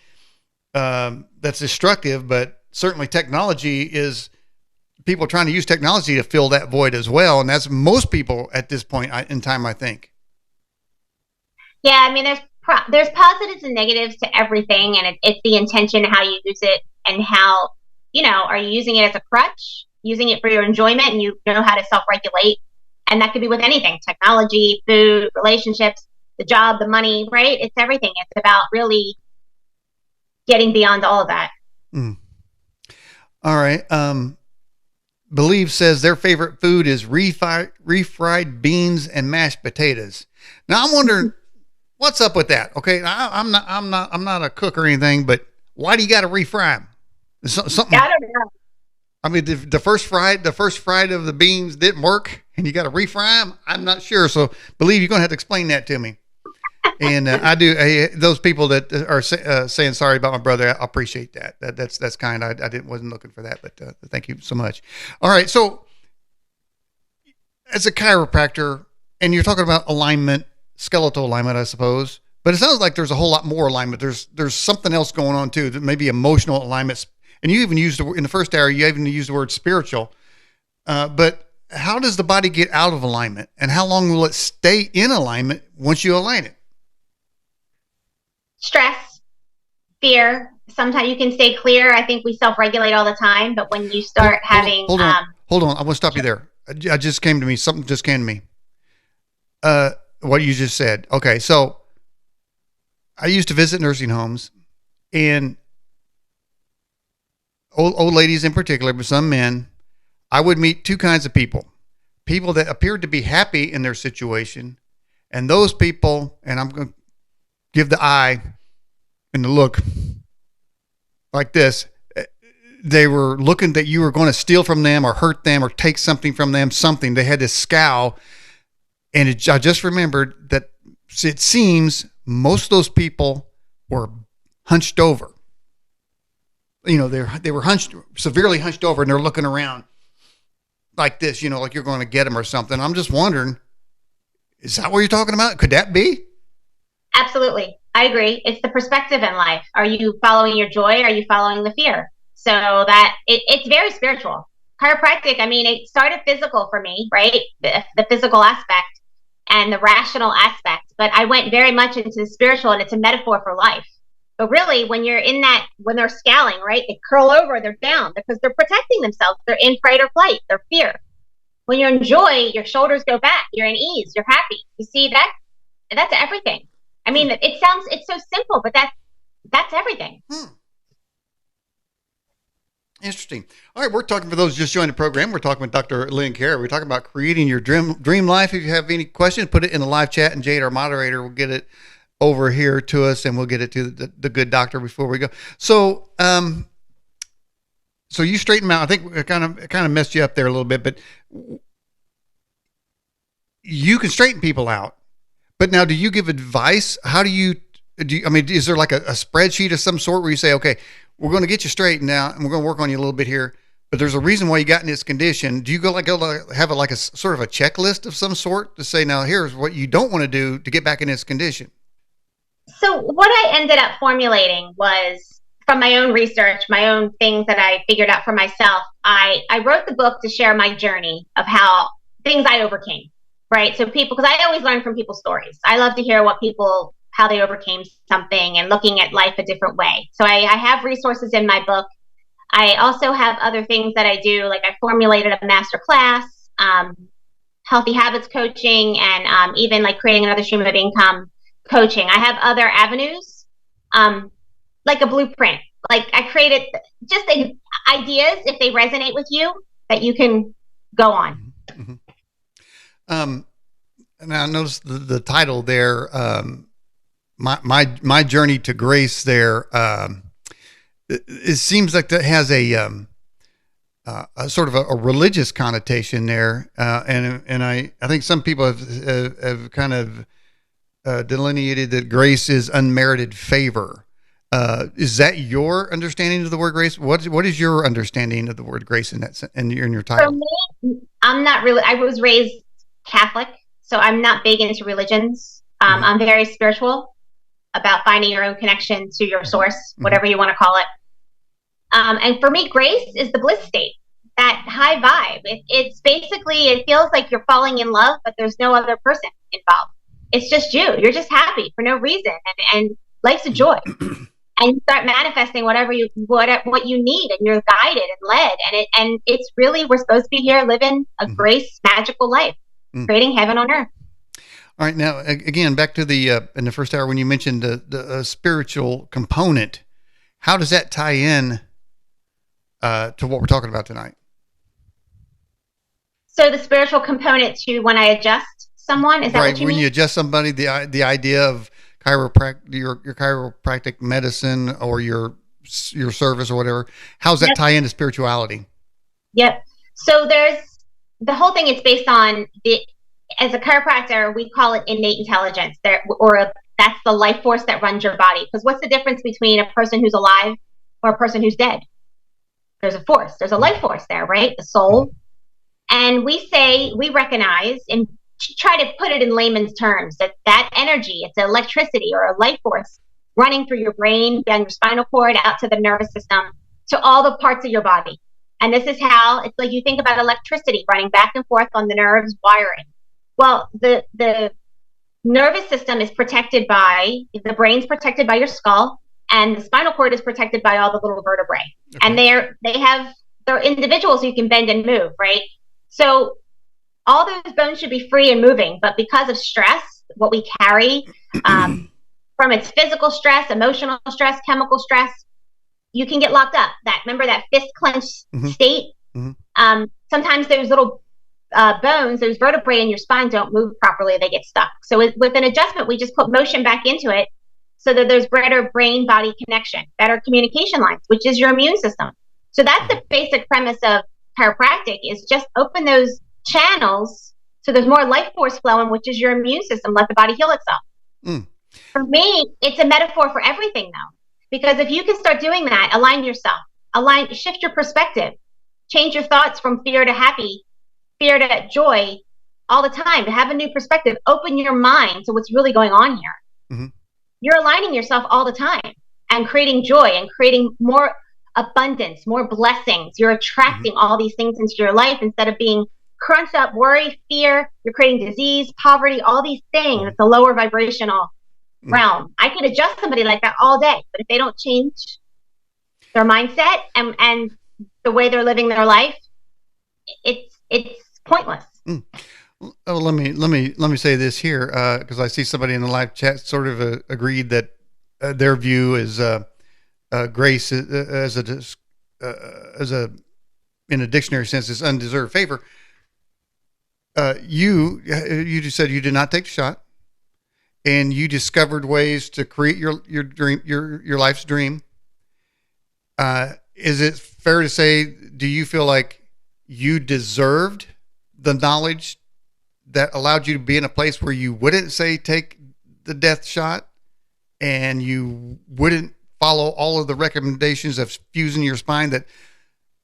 that's destructive. But certainly technology is people trying to use technology to fill that void as well. And that's most people at this point in time, I think. Yeah, I mean, there's positives and negatives to everything, and it's the intention, how you use it, and how, are you using it as a crutch, using it for your enjoyment, and you know how to self-regulate. And that could be with anything: technology, food, relationships, the job, the money, right? It's everything. It's about really getting beyond all of that. All right. Believe says their favorite food is refried beans and mashed potatoes. Now I'm wondering what's up with that. Okay, I'm not a cook or anything, but why do you got to refry them? Something. I don't know. I mean, the first fried of the beans didn't work, and you got to refry them. I'm not sure. So, Believe, you're going to have to explain that to me. And I do. Those people that are saying sorry about my brother, I appreciate that. That's kind. I wasn't looking for that, but thank you so much. All right. So, as a chiropractor, and you're talking about alignment, skeletal alignment, I suppose, but it sounds like there's a whole lot more alignment. There's something else going on too. That maybe emotional alignment. And you even used in the first hour, you even used the word spiritual. But how does the body get out of alignment, and how long will it stay in alignment once you align it? Stress, fear. Sometimes you can stay clear. I think we self-regulate all the time, but when you start having, hold on. I want to stop you there. Something just came to me. What you just said. Okay, so I used to visit nursing homes, and old ladies in particular, but some men, I would meet two kinds of people that appeared to be happy in their situation, and those people, and I'm going to give the eye and the look like this. They were looking that you were going to steal from them or hurt them or take something from them, something. They had this scowl. And I just remembered that it seems most of those people were hunched over. They were severely hunched over, and they're looking around like this, like you're going to get them or something. I'm just wondering, is that what you're talking about? Could that be? Absolutely. I agree. It's the perspective in life. Are you following your joy? Are you following the fear? So that it's very spiritual. Chiropractic, I mean, it started physical for me, right? The physical aspect and the rational aspect. But I went very much into the spiritual, and it's a metaphor for life. But really, when you're in that, when they're scowling, right, they curl over, they're down because they're protecting themselves. They're in fight or flight. They're fear. When you're in joy, your shoulders go back. You're in ease. You're happy. You see that? That's everything. I mean, it's so simple, but that's everything. Interesting. All right, we're talking, for those just joining the program, we're talking with Dr. Lynn Carey. We're talking about creating your dream life. If you have any questions, put it in the live chat, and Jade, our moderator, will get it over here to us, and we'll get it to the good doctor before we go. So, so you straighten them out. I think it kind of messed you up there a little bit, but you can straighten people out. But now, do you give advice? How do you, I mean, is there like a spreadsheet of some sort where you say, okay, we're going to get you straightened out, and we're going to work on you a little bit here, but there's a reason why you got in this condition? Do you go have a sort of a checklist of some sort to say, now here's what you don't want to do to get back in this condition? So what I ended up formulating was, from my own research, my own things that I figured out for myself. I wrote the book to share my journey of how things I overcame, right? So because I always learn from people's stories. I love to hear how they overcame something and looking at life a different way. So I have resources in my book. I also have other things that I do, like I formulated a master class, healthy habits coaching, and even like creating another stream of income coaching. I have other avenues, like a blueprint. Like I created just ideas, if they resonate with you, that you can go on. Mm-hmm. And I noticed the title there, my journey to grace there. It seems like that has a sort of a religious connotation there, and I think some people have kind of delineated that grace is unmerited favor. Is that your understanding of the word grace? What is your understanding of the word grace in that in your For title? me, I'm not really. I was raised Catholic, so I'm not big into religions. Hmm. I'm very spiritual about finding your own connection to your Hmm. source, Hmm. whatever you want to call it. And for me, grace is the bliss state, that high vibe. It's basically, it feels like you're falling in love, but there's no other person involved. It's just you. You're just happy for no reason, and life's a joy. And you start manifesting what you need, and you're guided and led. And it's really, we're supposed to be here living a Hmm. grace magical life, creating heaven on earth. All right, now again, back to the in the first hour when you mentioned the spiritual component. How does that tie in to what we're talking about tonight? So the spiritual component to when I adjust someone, is that Right, what you when mean? you adjust somebody, the idea of your chiropractic medicine or your service or whatever. How's that Yep. tie into spirituality? Yep. So there's the whole thing. It's based on the, as a chiropractor, we call it innate intelligence. That's the life force that runs your body. Because what's the difference between a person who's alive or a person who's dead? There's a force. There's a life force there, right? The soul. And we recognize and try to put it in layman's terms that energy, it's electricity or a life force running through your brain, down your spinal cord, out to the nervous system, to all the parts of your body. And this is how it's like you think about electricity running back and forth on the nerves, wiring. Well, the nervous system is protected by the brain's protected by your skull, and the spinal cord is protected by all the little vertebrae. And Okay. they're individuals you can bend and move, right? So all those bones should be free and moving, but because of stress, what we carry from its physical stress, emotional stress, chemical stress, you can get locked up. That remember that fist clenched Hmm. state. Hmm. Sometimes those little bones, those vertebrae in your spine don't move properly; they get stuck. So with an adjustment, we just put motion back into it, so that there's better brain body connection, better communication lines, which is your immune system. So that's the basic premise of chiropractic: is just open those channels so there's more life force flowing, which is your immune system. Let the body heal itself. Mm. For me, it's a metaphor for everything, though, because if you can start doing that, align yourself, shift your perspective, change your thoughts from fear to happy, fear to joy, all the time, to have a new perspective, open your mind to what's really going on here. Hmm. You're aligning yourself all the time and creating joy and creating more abundance, more blessings. You're Hmm. attracting all these things into your life instead of being crunched up, worry, fear. You're creating disease, poverty, all these things. It's a lower vibrational Hmm. realm. I could adjust somebody like that all day, but if they don't change their mindset and the way they're living their life, it's pointless. Mm. Oh, let me say this here because I see somebody in the live chat sort of agreed that their view is grace as a in a dictionary sense is undeserved favor. You just said you did not take the shot, and you discovered ways to create your dream, your life's dream. Is it fair to say? Do you feel like you deserved the knowledge that allowed you to be in a place where you wouldn't say take the death shot, and you wouldn't follow all of the recommendations of fusing your spine? That,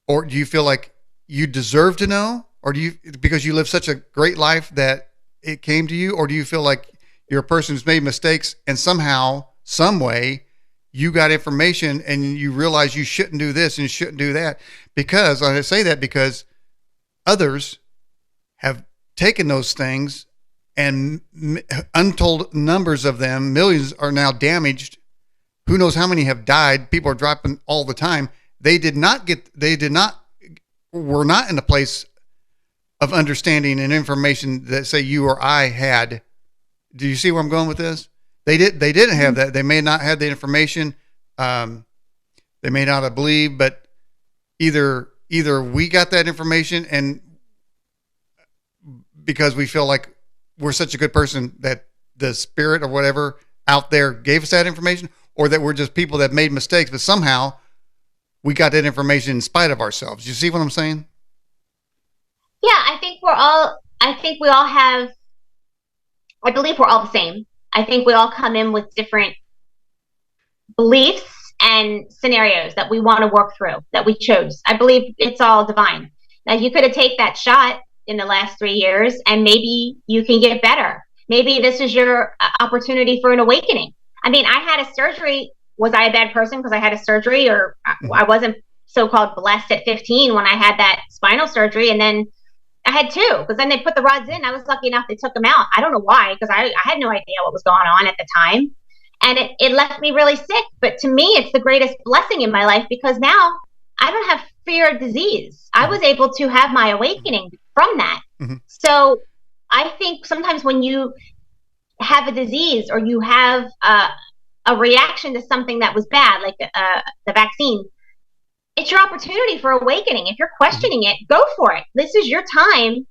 or do you feel like you deserve to know, or do you, because you live such a great life that it came to you, or do you feel like you're a person who's made mistakes and somehow, some way, you got information and you realize you shouldn't do this and you shouldn't do that? Because I say that because others have taken those things, and untold numbers of them, millions, are now damaged. Who knows how many have died? People are dropping all the time. Were not in a place of understanding and information that say you or I had. Do you see where I'm going with this? They didn't have that. They may not have the information. They may not have believed, but either we got that information, and because we feel like we're such a good person that the spirit or whatever out there gave us that information, or that we're just people that made mistakes, but somehow we got that information in spite of ourselves. You see what I'm saying? Yeah, I think we all have, I believe we're all the same. I think we all come in with different beliefs and scenarios that we want to work through that we chose. I believe it's all divine. Now, you could have taken that shot in the last 3 years and maybe you can get better. Maybe this is your opportunity for an awakening. I mean, I had a surgery. Was I a bad person because I had a surgery, or I wasn't so called blessed at 15 when I had that spinal surgery? And then I had two, because then they put the rods in. I was lucky enough they took them out. I don't know why, because I had no idea what was going on at the time. And it left me really sick. But to me, it's the greatest blessing in my life, because now I don't have fear of disease. I was able to have my awakening from that. Mm-hmm. So I think sometimes when you have a disease, or you have a reaction to something that was bad, like the vaccine, it's your opportunity for awakening. If you're questioning it, go for it. This is your time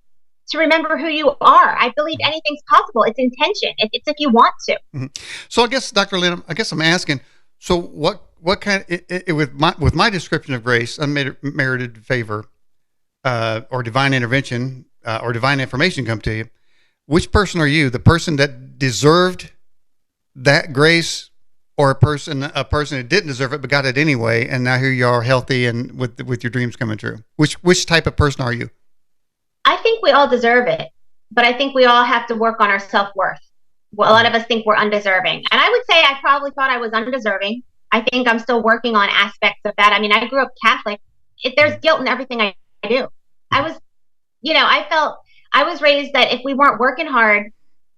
to remember who you are. I believe anything's possible. It's intention. It's if you want to. Mm-hmm. So I guess, Dr. Lynn, I guess I'm asking, so what kind of, with my description of grace, unmerited favor, or divine intervention, or divine information come to you, which person are you? The person that deserved that grace, or a person who didn't deserve it but got it anyway, and now here you are, healthy and with your dreams coming true? Which type of person are you? I think we all deserve it, but I think we all have to work on our self-worth. Well, a lot of us think we're undeserving, and I would say I probably thought I was undeserving. I think I'm still working on aspects of that. I mean, I grew up Catholic. There's guilt in everything I do. I was, I felt, I was raised that if we weren't working hard,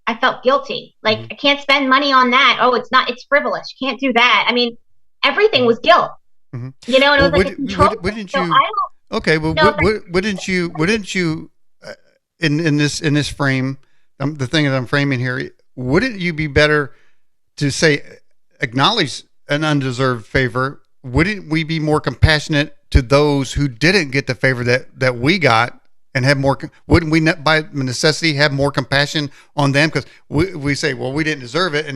I felt guilty. Like, I can't spend money on that. Oh, it's frivolous. You can't do that. I mean, everything was guilt. Mm-hmm. And it was like a control. Wouldn't you? Okay, well, wouldn't you? In this frame, the thing that I'm framing here, wouldn't you be better to say, acknowledge an undeserved favor? Wouldn't we be more compassionate to those who didn't get the favor that we got, and have more? Wouldn't we, by necessity, have more compassion on them? Because we say, well, we didn't deserve it,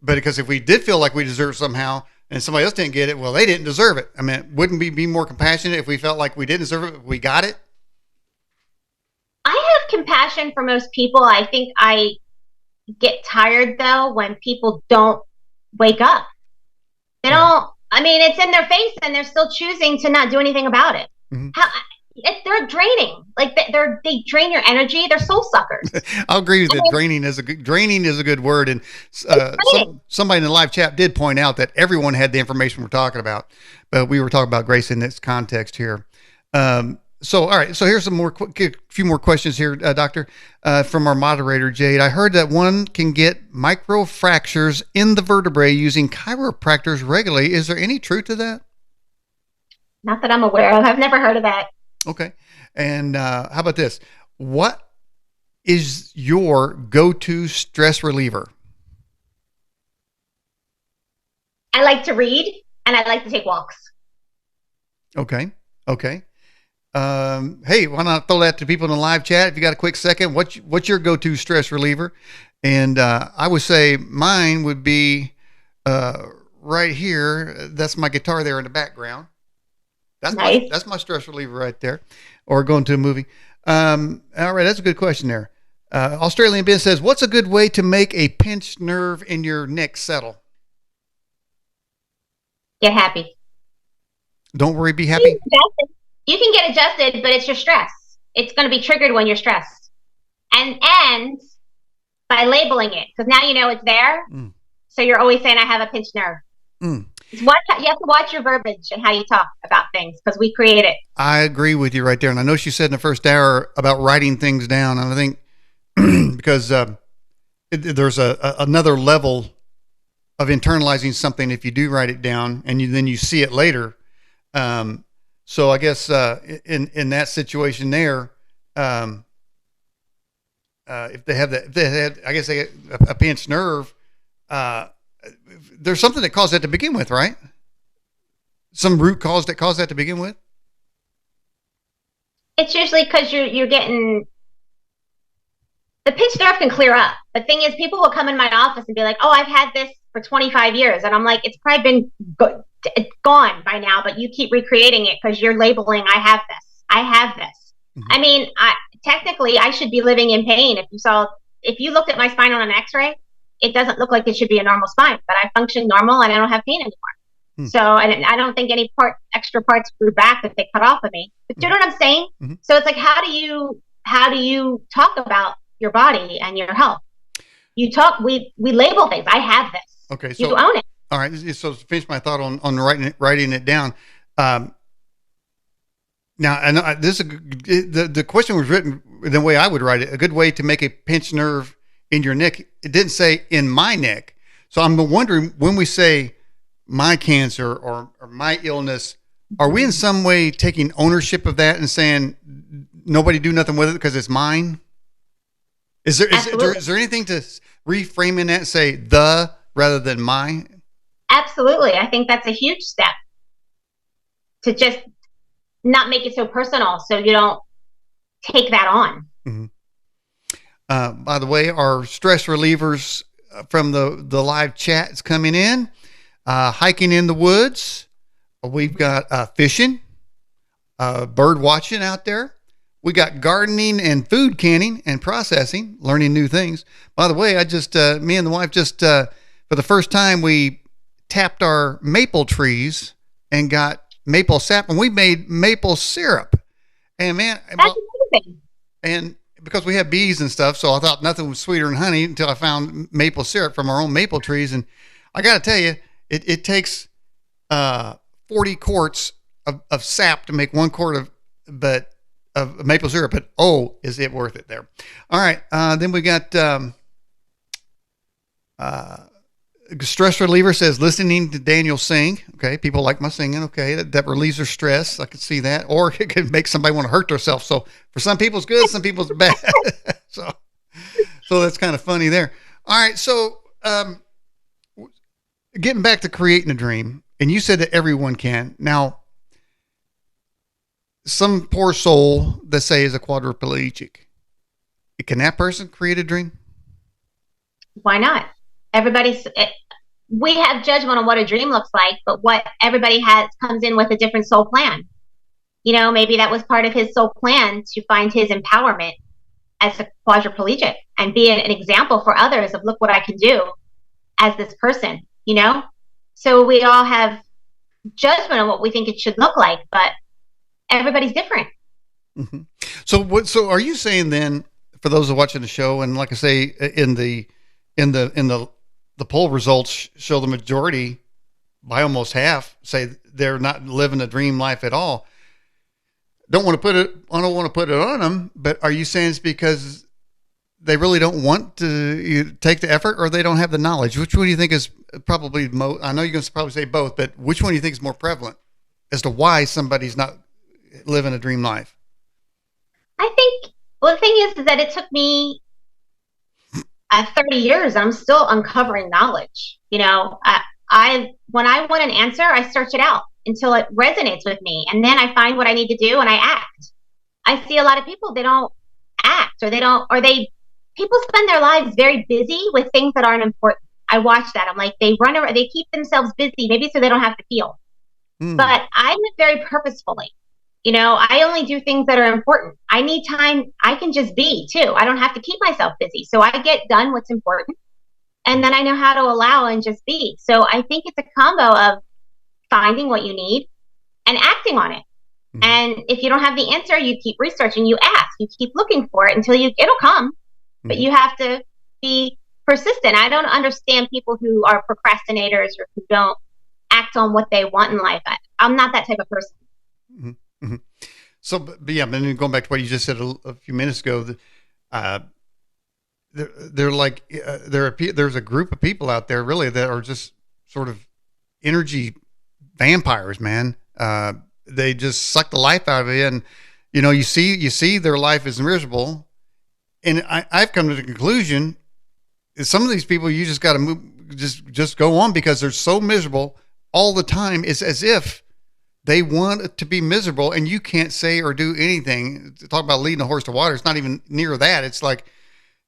but because if we did feel like we deserved somehow, and somebody else didn't get it, well, they didn't deserve it. I mean, wouldn't we be more compassionate if we felt like we didn't deserve it, but we got it? I have compassion for most people. I think I get tired, though, when people don't wake up. They don't. I mean, it's in their face, and they're still choosing to not do anything about it. Mm-hmm. They're draining. Like, they drain your energy. They're soul suckers. I'll agree with that. Draining is a good word. And somebody in the live chat did point out that everyone had the information we're talking about, but we were talking about grace in this context here. So, all right. So here's a few more questions here, Doctor, from our moderator, Jade. I heard that one can get micro fractures in the vertebrae using chiropractors regularly. Is there any truth to that? Not that I'm aware of. I've never heard of that. Okay. And how about this? What is your go-to stress reliever? I like to read, and I like to take walks. Okay. Hey, why not throw that to people in the live chat? If you got a quick second, what's your go-to stress reliever? And I would say mine would be right here. That's my guitar there in the background. That's nice. That's my stress reliever right there. Or going to a movie. All right, that's a good question there. Australian Ben says, what's a good way to make a pinched nerve in your neck settle? Get happy. Don't worry, be happy. You can get adjusted, but it's your stress. It's going to be triggered when you're stressed. And by labeling it, because now you know it's there. So you're always saying, I have a pinched nerve. You have to watch your verbiage and how you talk about things, because we create it. I agree with you right there. And I know she said in the first hour about writing things down. And I think because there's another level of internalizing something if you do write it down and then you see it later. So I guess in that situation there, if they had, I guess they get a pinched nerve, there's something that caused that to begin with, right? Some root cause that caused that to begin with? It's usually because you're getting... The pinched nerve can clear up. The thing is, people will come in my office and be like, oh, I've had this for 25 years. And I'm like, it's probably been gone by now, but you keep recreating it because you're labeling, I have this. I have this. Mm-hmm. I mean, technically, I should be living in pain. If you looked at my spine on an x-ray, it doesn't look like it should be a normal spine, but I function normal and I don't have pain anymore. So, and I don't think any extra parts grew back that they cut off of me. But you know what I'm saying? Mm-hmm. So it's like, how do you talk about your body and your health? We label things. I have this. Okay. So you own it. All right. So to finish my thought on writing it down. Now, and this is the question was written the way I would write it. A good way to make a pinched nerve in your neck. It didn't say in my neck. So I'm wondering, when we say my cancer or my illness, are we in some way taking ownership of that and saying nobody do nothing with it because it's mine? Is there anything to reframe in that and say the rather than my? Absolutely. I think that's a huge step to just not make it so personal so you don't take that on. Mm-hmm. By the way, our stress relievers from the live chat is coming in. Hiking in the woods. We've got fishing, bird watching out there. We got gardening and food canning and processing, learning new things. By the way, me and the wife for the first time, we tapped our maple trees and got maple sap, and we made maple syrup. And man, that's amazing. And because we have bees and stuff, so I thought nothing was sweeter than honey until I found maple syrup from our own maple trees. And I got to tell you, it takes 40 quarts of sap to make 1 quart of maple syrup, but is it worth it there? All right. Then we got stress reliever says listening to Daniel sing. Okay. People like my singing. Okay. That relieves their stress. I can see that. Or it could make somebody want to hurt themselves. So for some people it's good, some people it's bad. so that's kind of funny there. All right. So, getting back to creating a dream, and you said that everyone can. Now, some poor soul that say is a quadriplegic, can that person create a dream? Why not? We have judgment on what a dream looks like, but what everybody comes in with a different soul plan. Maybe that was part of his soul plan to find his empowerment as a quadriplegic and be an example for others of, look what I can do as this person. So we all have judgment on what we think it should look like, but everybody's different. Mm-hmm. So are you saying then, for those who are watching the show, and like I say, in the poll results show the majority by almost half say they're not living a dream life at all. I don't want to put it on them, but are you saying it's because they really don't want to take the effort, or they don't have the knowledge? Which one do you think is probably most? I know you're going to probably say both, but which one do you think is more prevalent as to why somebody's not living a dream life? I think, the thing is that it took me 30 years. I'm still uncovering knowledge. When I want an answer, I search it out until it resonates with me. And then I find what I need to do and I act. I see a lot of people, they don't act, people spend their lives very busy with things that aren't important. I watch that. I'm like, they run around, they keep themselves busy, maybe so they don't have to feel. But I live very purposefully. I only do things that are important. I need time. I can just be too. I don't have to keep myself busy. So I get done what's important. And then I know how to allow and just be. So I think it's a combo of finding what you need and acting on it. Mm-hmm. And if you don't have the answer, you keep researching, you ask, you keep looking for it until it'll come. Mm-hmm. But you have to be persistent. I don't understand people who are procrastinators or who don't act on what they want in life. I'm not that type of person. Mm-hmm. Mm-hmm. So, but yeah, but going back to what you just said a few minutes ago, there's a group of people out there really that are just sort of energy vampires, man. They just suck the life out of you, and you see their life is miserable. And I've come to the conclusion some of these people, you just got to move, just go on, because they're so miserable all the time. It's as if they want to be miserable, and you can't say or do anything. Talk about leading a horse to water. It's not even near that. It's like,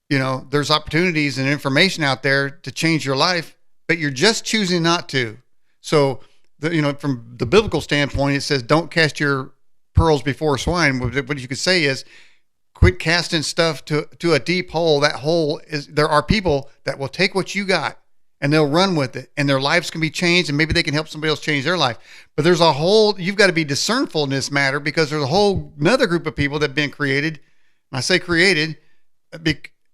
there's opportunities and information out there to change your life, but you're just choosing not to. So, from the biblical standpoint, it says, don't cast your pearls before swine. What you could say is, quit casting stuff to a deep hole. That hole is, there are people that will take what you got and they'll run with it, and their lives can be changed, and maybe they can help somebody else change their life. But there's a whole, you've got to be discernful in this matter, because there's a whole another group of people that have been created. And I say created,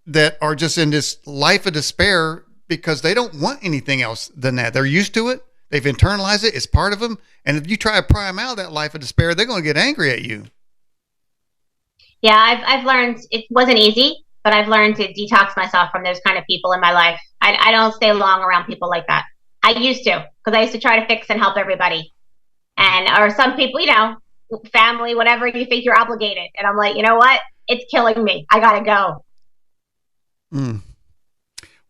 that are just in this life of despair because they don't want anything else than that. They're used to it. They've internalized it. It's part of them. And if you try to pry them out of that life of despair, they're going to get angry at you. Yeah, I've learned it wasn't easy, but I've learned to detox myself from those kind of people in my life. I don't stay long around people like that. I used to, because I used to try to fix and help everybody. Or some people, family, whatever, you think you're obligated. And I'm like, you know what? It's killing me. I got to go. Mm.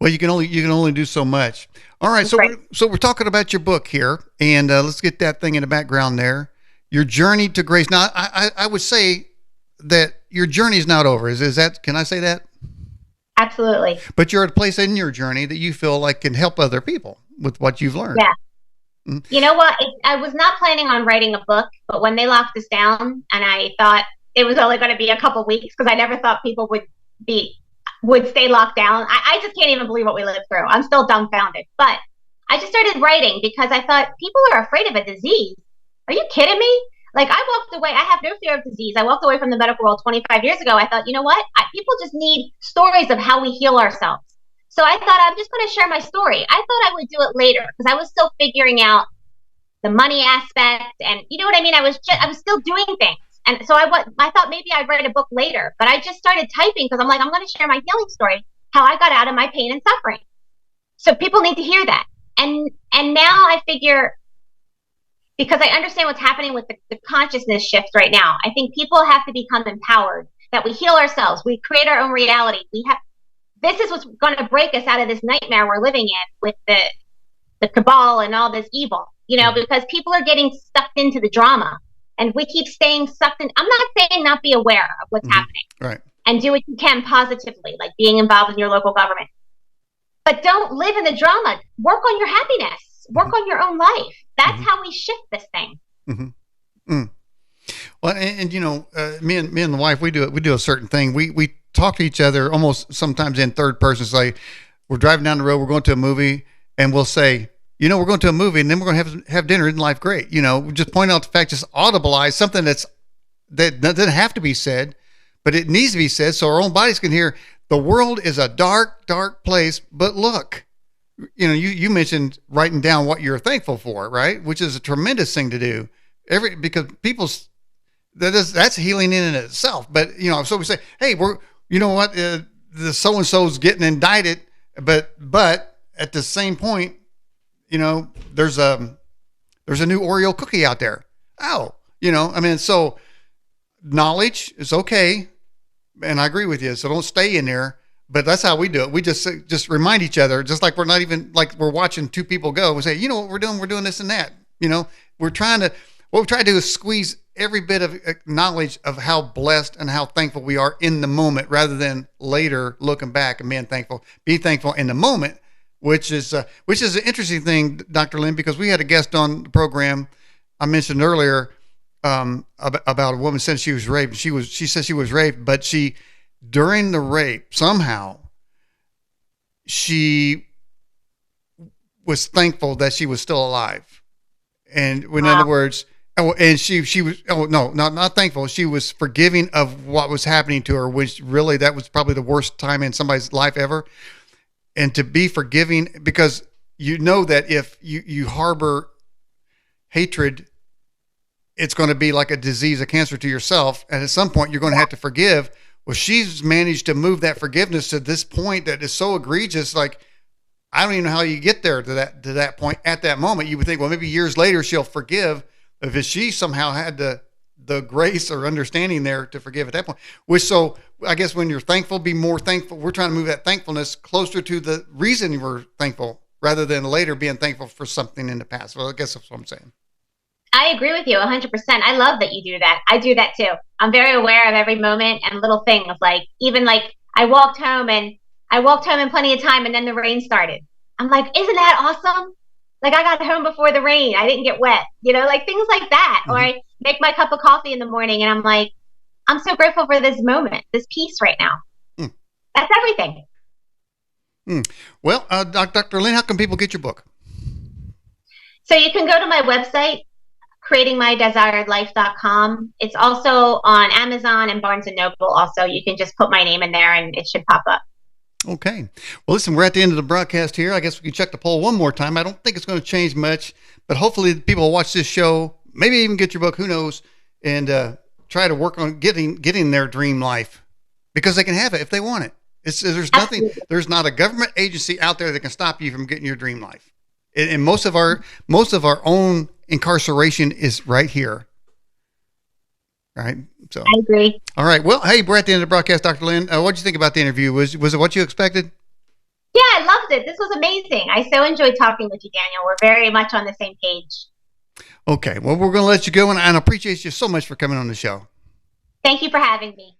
Well, you can only do so much. All right. So we're talking about your book here, and let's get that thing in the background there. Your journey to grace. Now, I would say that your journey is not over. Is that, can I say that? Absolutely. But you're at a place in your journey that you feel like can help other people with what you've learned. Yeah. Mm-hmm. You know what? I was not planning on writing a book, but when they locked us down, and I thought it was only going to be a couple weeks, because I never thought people would stay locked down. I just can't even believe what we lived through. I'm still dumbfounded. But I just started writing because I thought, people are afraid of a disease. Are you kidding me? Like, I walked away. I have no fear of disease. I walked away from the medical world 25 years ago. I thought, you know what? People just need stories of how we heal ourselves. So I thought, I'm just going to share my story. I thought I would do it later because I was still figuring out the money aspect, and you know what I mean? I was still doing things. And so I thought maybe I'd write a book later, but I just started typing because I'm like, I'm going to share my healing story, how I got out of my pain and suffering. So people need to hear that. And now I figure, because I understand what's happening with the consciousness shift right now, I think people have to become empowered, that we heal ourselves. We create our own reality. This is what's going to break us out of this nightmare we're living in with the cabal and all this evil, because people are getting sucked into the drama. And we keep staying sucked in. I'm not saying not be aware of what's happening. Right. And do what you can positively, like being involved in your local government. But don't live in the drama. Work on your happiness. Work on your own life. That's how we shift this thing. Mm-hmm. Mm. Well, and me and the wife, we do a certain thing. We talk to each other almost sometimes in third person. It's like we're driving down the road, we're going to a movie, and we'll say, we're going to a movie, and then we're going to have dinner. Isn't life great? Just point out the fact, just audibilize something that doesn't have to be said, but it needs to be said so our own bodies can hear. The world is a dark, dark place, but look, you mentioned writing down what you're thankful for, right? Which is a tremendous thing to do. Because that's healing in and of itself. But so we say, hey, the so and so's getting indicted, but at the same point, there's a new Oreo cookie out there. So knowledge is okay. And I agree with you. So don't stay in there, but that's how we do it. We just remind each other, just like we're not even like we're watching two people go. We say, what we're doing? We're doing this and that. What we try to do is squeeze every bit of knowledge of how blessed and how thankful we are in the moment, rather than later looking back and being thankful. Be thankful in the moment. Which is an interesting thing, Dr. Lynn, because we had a guest on the program I mentioned earlier about a woman said she was raped. She said she was raped, but during the rape, somehow she was thankful that she was still alive. And in other words, and she was, not thankful. She was forgiving of what was happening to her, which really, that was probably the worst time in somebody's life ever. And to be forgiving, because that if you harbor hatred, it's going to be like a disease, a cancer to yourself. And at some point you're going to have to forgive. Well, she's managed to move that forgiveness to this point that is so egregious. Like, I don't even know how you get there to that point at that moment. You would think, well, maybe years later she'll forgive. If she somehow had the grace or understanding there to forgive at that point, so I guess when you're thankful, be more thankful. We're trying to move that thankfulness closer to the reason you were thankful, rather than later being thankful for something in the past. Well, I guess that's what I'm saying. I agree with you 100%. I love that you do that. I do that too. I'm very aware of every moment and little thing of even I walked home in plenty of time, and then the rain started. I'm like, isn't that awesome? Like I got home before the rain. I didn't get wet, like things like that. Or Hmm. I make my cup of coffee in the morning and I'm like, I'm so grateful for this moment, this peace right now. Hmm. That's everything. Hmm. Well, Dr. Lynn, how can people get your book? So you can go to my website, creatingmydesiredlife.com. It's also on Amazon and Barnes and Noble. Also, you can just put my name in there and it should pop up. Okay. Well, listen, we're at the end of the broadcast here. I guess we can check the poll one more time. I don't think it's going to change much, but hopefully people will watch this show, maybe even get your book, who knows, and try to work on getting their dream life because they can have it if they want it. Absolutely. There's not a government agency out there that can stop you from getting your dream life. And most of our own incarceration is right here. Right. So, I agree. all right. Well, hey, we're at the end of the broadcast, Dr. Lynn. What did you think about the interview? Was it what you expected? Yeah, I loved it. This was amazing. I so enjoyed talking with you, Daniel. We're very much on the same page. Okay. Well, we're going to let you go, and I appreciate you so much for coming on the show. Thank you for having me.